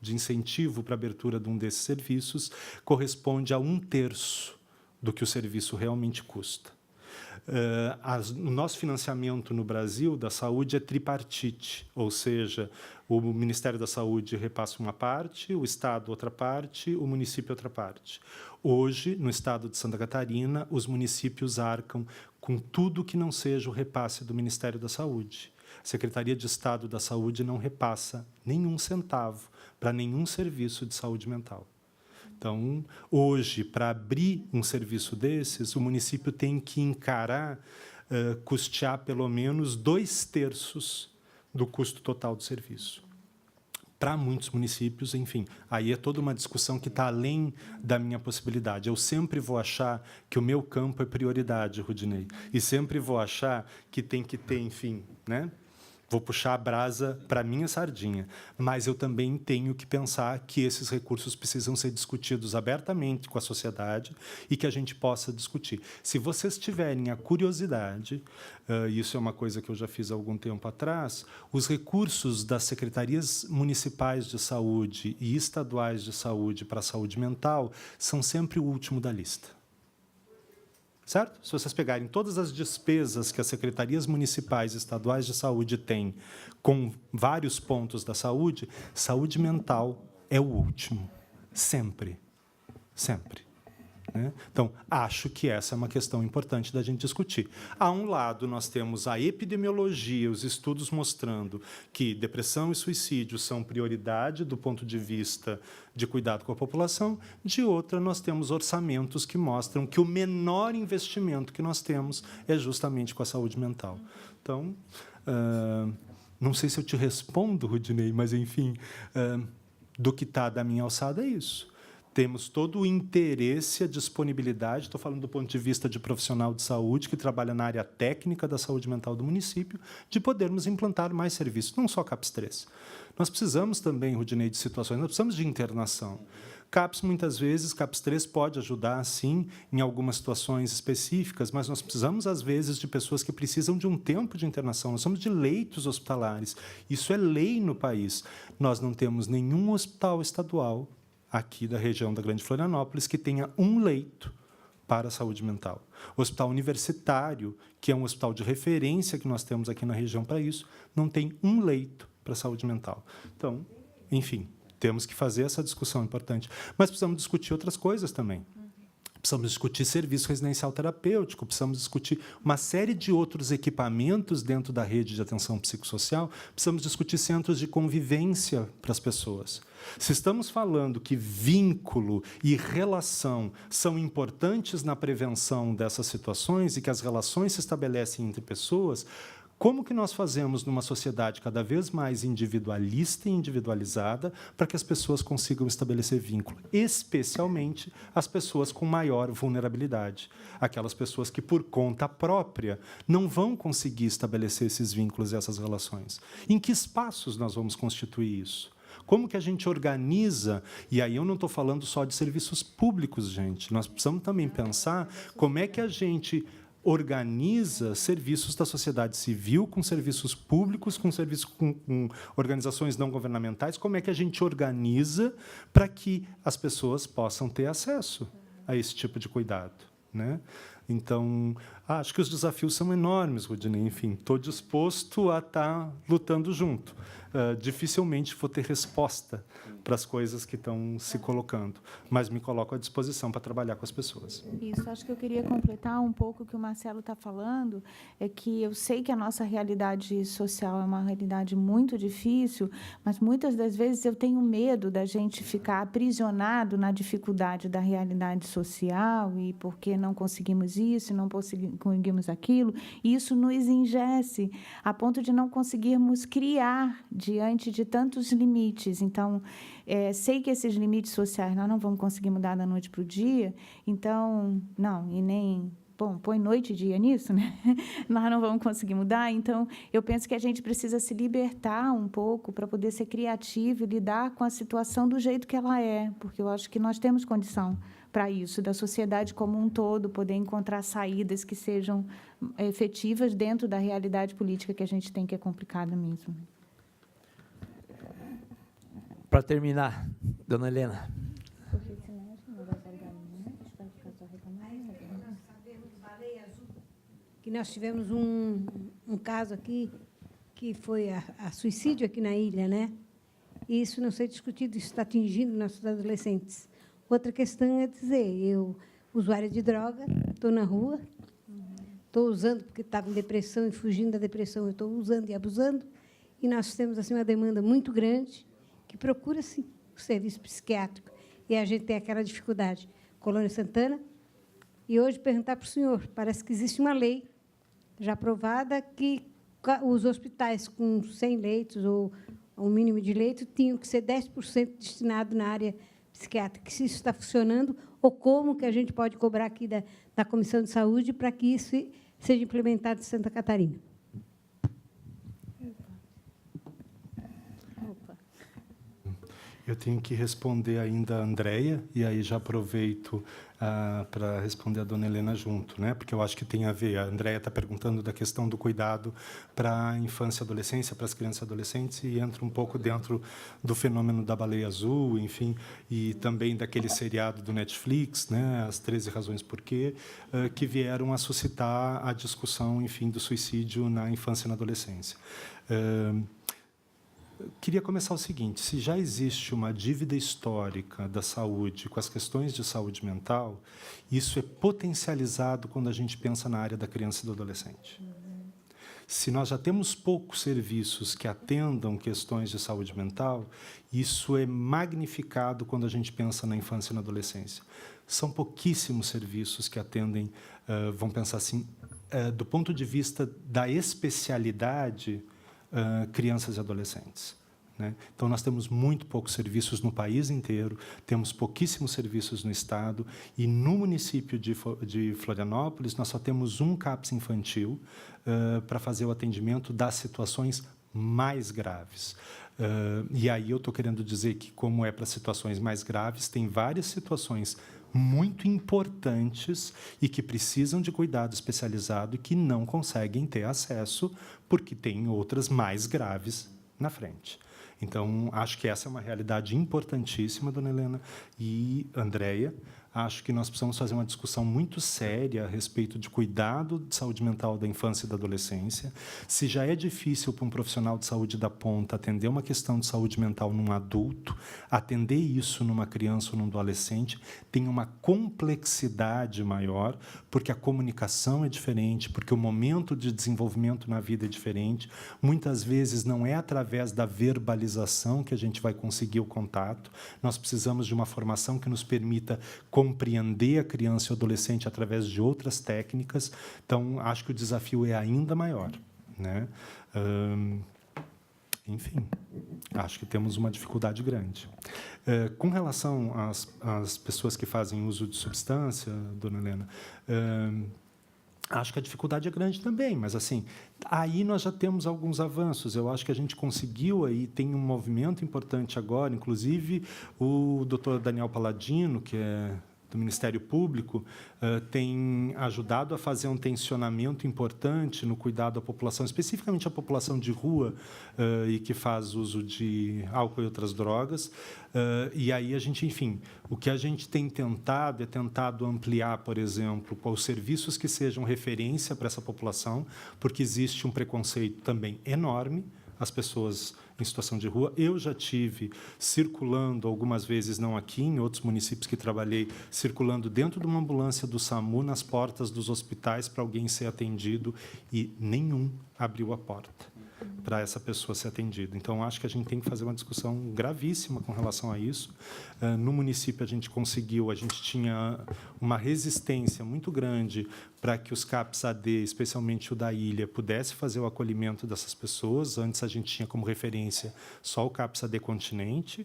de incentivo para a abertura de um desses serviços corresponde a 1/3 do que o serviço realmente custa. O nosso financiamento no Brasil da saúde é tripartite, ou seja, o Ministério da Saúde repassa uma parte, o Estado outra parte, o município outra parte. Hoje, no estado de Santa Catarina, os municípios arcam com tudo que não seja o repasse do Ministério da Saúde. A Secretaria de Estado da Saúde não repassa nenhum centavo para nenhum serviço de saúde mental. Então, hoje, para abrir um serviço desses, o município tem que encarar, custear pelo menos 2/3 do custo total do serviço. Para muitos municípios, enfim, aí é toda uma discussão que está além da minha possibilidade. Eu sempre vou achar que o meu campo é prioridade, Rudinei, e sempre vou achar que tem que ter, enfim, né? Vou puxar a brasa para a minha sardinha, mas eu também tenho que pensar que esses recursos precisam ser discutidos abertamente com a sociedade e que a gente possa discutir. Se vocês tiverem a curiosidade, isso é uma coisa que eu já fiz há algum tempo atrás, os recursos das secretarias municipais de saúde e estaduais de saúde para a saúde mental são sempre o último da lista. Certo? Se vocês pegarem todas as despesas que as secretarias municipais e estaduais de saúde têm com vários pontos da saúde, saúde mental é o último. Sempre. Sempre. Né? Então, acho que essa é uma questão importante da gente discutir. A um lado, nós temos a epidemiologia, os estudos mostrando que depressão e suicídio são prioridade do ponto de vista de cuidado com a população. De outra, nós temos orçamentos que mostram que o menor investimento que nós temos é justamente com a saúde mental. Então, não sei se eu te respondo, Rudinei, mas, enfim, do que está da minha alçada é isso. Temos todo o interesse, a disponibilidade, estou falando do ponto de vista de profissional de saúde que trabalha na área técnica da saúde mental do município, de podermos implantar mais serviços, não só CAPS 3. Nós precisamos também, Rudinei, de situações, nós precisamos de internação. CAPS, muitas vezes, CAPS 3 pode ajudar, sim, em algumas situações específicas, mas nós precisamos, às vezes, de pessoas que precisam de um tempo de internação. Nós precisamos de leitos hospitalares. Isso é lei no país. Nós não temos nenhum hospital estadual aqui da região da Grande Florianópolis que tenha um leito para a saúde mental. O Hospital Universitário, que é um hospital de referência que nós temos aqui na região para isso, não tem um leito para a saúde mental. Então, enfim, temos que fazer essa discussão importante. Mas precisamos discutir outras coisas também. Precisamos discutir serviço residencial terapêutico, precisamos discutir uma série de outros equipamentos dentro da rede de atenção psicossocial, precisamos discutir centros de convivência para as pessoas. Se estamos falando que vínculo e relação são importantes na prevenção dessas situações e que as relações se estabelecem entre pessoas, como que nós fazemos numa sociedade cada vez mais individualista e individualizada para que as pessoas consigam estabelecer vínculo, especialmente as pessoas com maior vulnerabilidade, aquelas pessoas que, por conta própria, não vão conseguir estabelecer esses vínculos e essas relações? Em que espaços nós vamos constituir isso? Como que a gente organiza, e aí eu não estou falando só de serviços públicos, gente, nós precisamos também pensar como é que a gente organiza serviços da sociedade civil, com serviços públicos, com serviços com organizações não governamentais, como é que a gente organiza para que as pessoas possam ter acesso a esse tipo de cuidado, né? Então, acho que os desafios são enormes, Rudinei. Enfim, estou disposto a estar lutando junto. Dificilmente vou ter resposta para as coisas que estão se colocando, mas me coloco à disposição para trabalhar com as pessoas. Isso, acho que eu queria completar um pouco o que o Marcelo está falando, é que eu sei que a nossa realidade social é uma realidade muito difícil, mas muitas das vezes eu tenho medo da gente ficar aprisionado na dificuldade da realidade social e porque não conseguimos isso, não conseguimos aquilo, e isso nos engesse a ponto de não conseguirmos criar diante de tantos limites. Então, sei que esses limites sociais nós não vamos conseguir mudar da noite para o dia, então, não, e nem bom, põe noite e dia nisso, né? Nós não vamos conseguir mudar. Então, eu penso que a gente precisa se libertar um pouco para poder ser criativo e lidar com a situação do jeito que ela é, porque eu acho que nós temos condição para isso, da sociedade como um todo, poder encontrar saídas que sejam efetivas dentro da realidade política que a gente tem, que é complicada mesmo. Para terminar, dona Helena. Que nós tivemos um caso aqui, que foi a suicídio aqui na ilha, né? E isso não ser discutido, isso está atingindo nossos adolescentes. Outra questão é dizer, eu, usuária de droga, estou na rua, estou usando porque estava em depressão e fugindo da depressão, eu estou usando e abusando, e nós temos assim, uma demanda muito grande que procura, sim, o serviço psiquiátrico. E a gente tem aquela dificuldade. Colônia Santana, e hoje perguntar para o senhor, parece que existe uma lei já aprovada que os hospitais com 100 leitos ou um mínimo de leitos tinham que ser 10% destinado na área psiquiátrica. Se isso está funcionando, ou como que a gente pode cobrar aqui da Comissão de Saúde para que isso seja implementado em Santa Catarina? Eu tenho que responder ainda a Andréia, e aí já aproveito para responder a dona Helena junto, né? Porque eu acho que tem a ver. A Andréia está perguntando da questão do cuidado para a infância e adolescência, para as crianças e adolescentes, e entra um pouco dentro do fenômeno da baleia azul, enfim, e também daquele seriado do Netflix, né? As 13 razões por quê, que vieram a suscitar a discussão, enfim, do suicídio na infância e na adolescência. Queria começar o seguinte: se já existe uma dívida histórica da saúde com as questões de saúde mental, isso é potencializado quando a gente pensa na área da criança e do adolescente. Se nós já temos poucos serviços que atendam questões de saúde mental, isso é magnificado quando a gente pensa na infância e na adolescência. São pouquíssimos serviços que atendem, vamos pensar assim, do ponto de vista da especialidade, crianças e adolescentes, né? Então, nós temos muito poucos serviços no país inteiro, temos pouquíssimos serviços no Estado, e no município de Florianópolis, nós só temos um CAPS infantil para fazer o atendimento das situações mais graves. E aí eu estou querendo dizer que, como é para situações mais graves, tem várias situações muito importantes e que precisam de cuidado especializado e que não conseguem ter acesso porque tem outras mais graves na frente. Então, acho que essa é uma realidade importantíssima, dona Helena e Andréia. Acho que nós precisamos fazer uma discussão muito séria a respeito de cuidado de saúde mental da infância e da adolescência. Se já é difícil para um profissional de saúde da ponta atender uma questão de saúde mental num adulto, atender isso numa criança ou num adolescente tem uma complexidade maior, porque a comunicação é diferente, porque o momento de desenvolvimento na vida é diferente. Muitas vezes não é através da verbalização que a gente vai conseguir o contato. Nós precisamos de uma formação que nos permita compreender a criança e o adolescente através de outras técnicas. Então, acho que o desafio é ainda maior, né? Enfim, acho que temos uma dificuldade grande. Com relação às pessoas que fazem uso de substância, dona Helena, acho que a dificuldade é grande também, mas assim, aí nós já temos alguns avanços. Eu acho que a gente conseguiu aí, tem um movimento importante agora, inclusive o doutor Daniel Paladino, que é do Ministério Público, tem ajudado a fazer um tensionamento importante no cuidado à população, especificamente a população de rua e que faz uso de álcool e outras drogas. E aí a gente, enfim, o que a gente tem tentado é tentado ampliar, por exemplo, os serviços que sejam referência para essa população, porque existe um preconceito também enorme, as pessoas em situação de rua. Eu já tive circulando algumas vezes, não aqui, em outros municípios que trabalhei, circulando dentro de uma ambulância do SAMU nas portas dos hospitais para alguém ser atendido e nenhum abriu a porta para essa pessoa ser atendida. Então, acho que a gente tem que fazer uma discussão gravíssima com relação a isso. No município, a gente tinha uma resistência muito grande para que os CAPS-AD, especialmente o da ilha, pudesse fazer o acolhimento dessas pessoas. Antes, a gente tinha como referência só o CAPS-AD Continente.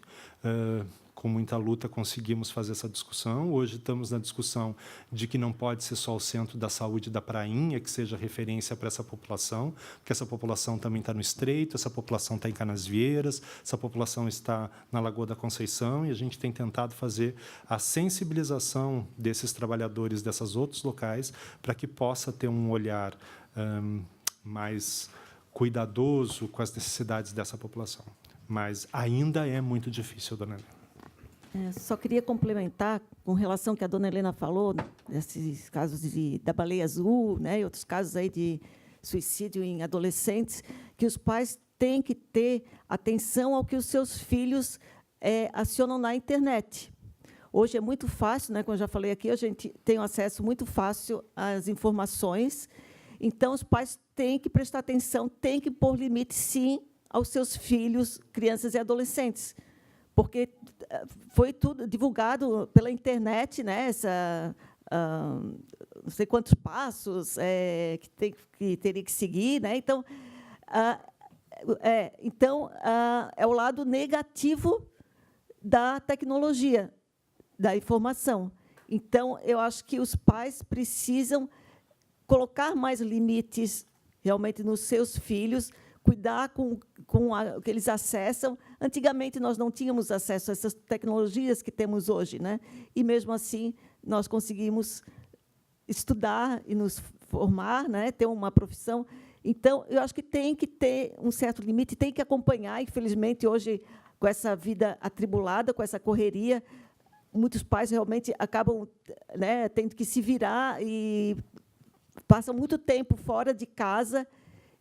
com muita luta, conseguimos fazer essa discussão. Hoje estamos na discussão de que não pode ser só o Centro da Saúde da Prainha que seja referência para essa população, porque essa população também está no Estreito, essa população está em Canasvieiras, essa população está na Lagoa da Conceição, e a gente tem tentado fazer a sensibilização desses trabalhadores desses outros locais para que possa ter um olhar mais cuidadoso com as necessidades dessa população. Mas ainda é muito difícil, dona Helena. Só queria complementar com relação ao que a dona Helena falou, desses casos da baleia azul, né, e outros casos aí de suicídio em adolescentes, que os pais têm que ter atenção ao que os seus filhos acionam na internet. Hoje é muito fácil, né, como eu já falei aqui, a gente tem um acesso muito fácil às informações, então os pais têm que prestar atenção, têm que pôr limite, sim, aos seus filhos, crianças e adolescentes, porque foi tudo divulgado pela internet, né? Não sei quantos passos que teria que seguir, né? Então, é o lado negativo da tecnologia, da informação. Então, eu acho que os pais precisam colocar mais limites realmente nos seus filhos, cuidar com o que eles acessam. Antigamente, nós não tínhamos acesso a essas tecnologias que temos hoje, né? E, mesmo assim, nós conseguimos estudar e nos formar, né? Ter uma profissão. Então, eu acho que tem que ter um certo limite, tem que acompanhar. Infelizmente, hoje, com essa vida atribulada, com essa correria, muitos pais realmente acabam, né, tendo que se virar e passam muito tempo fora de casa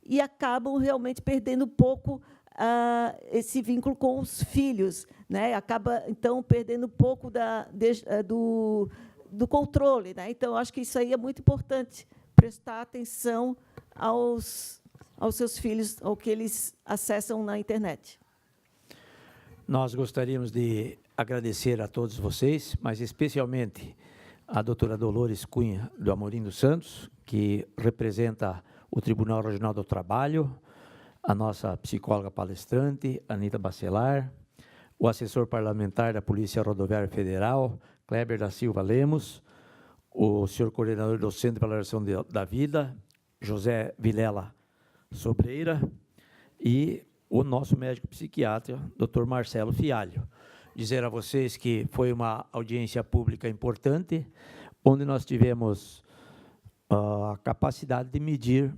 e acabam realmente perdendo um pouco esse vínculo com os filhos, né? Acaba, então, perdendo um pouco do controle, né? Então, acho que isso aí é muito importante, prestar atenção aos seus filhos, ao que eles acessam na internet. Nós gostaríamos de agradecer a todos vocês, mas especialmente a doutora Dolores Cunha do Amorim dos Santos, que representa o Tribunal Regional do Trabalho, a nossa psicóloga palestrante, Anita Bacelar, o assessor parlamentar da Polícia Rodoviária Federal, Kleber da Silva Lemos, o senhor coordenador do Centro de Valorização da Vida, José Vilela Sobreira, e o nosso médico psiquiatra, Dr. Marcelo Fialho. Dizer a vocês que foi uma audiência pública importante, onde nós tivemos a capacidade de medir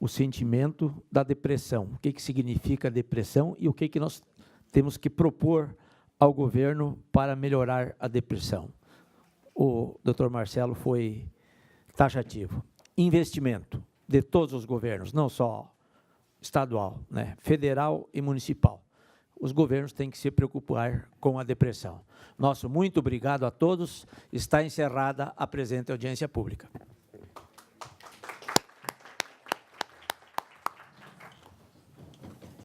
o sentimento da depressão, o que significa depressão e o que nós temos que propor ao governo para melhorar a depressão. O Dr. Marcelo foi taxativo. Investimento de todos os governos, não só estadual, né, federal e municipal. Os governos têm que se preocupar com a depressão. Nosso muito obrigado a todos. Está encerrada a presente audiência pública.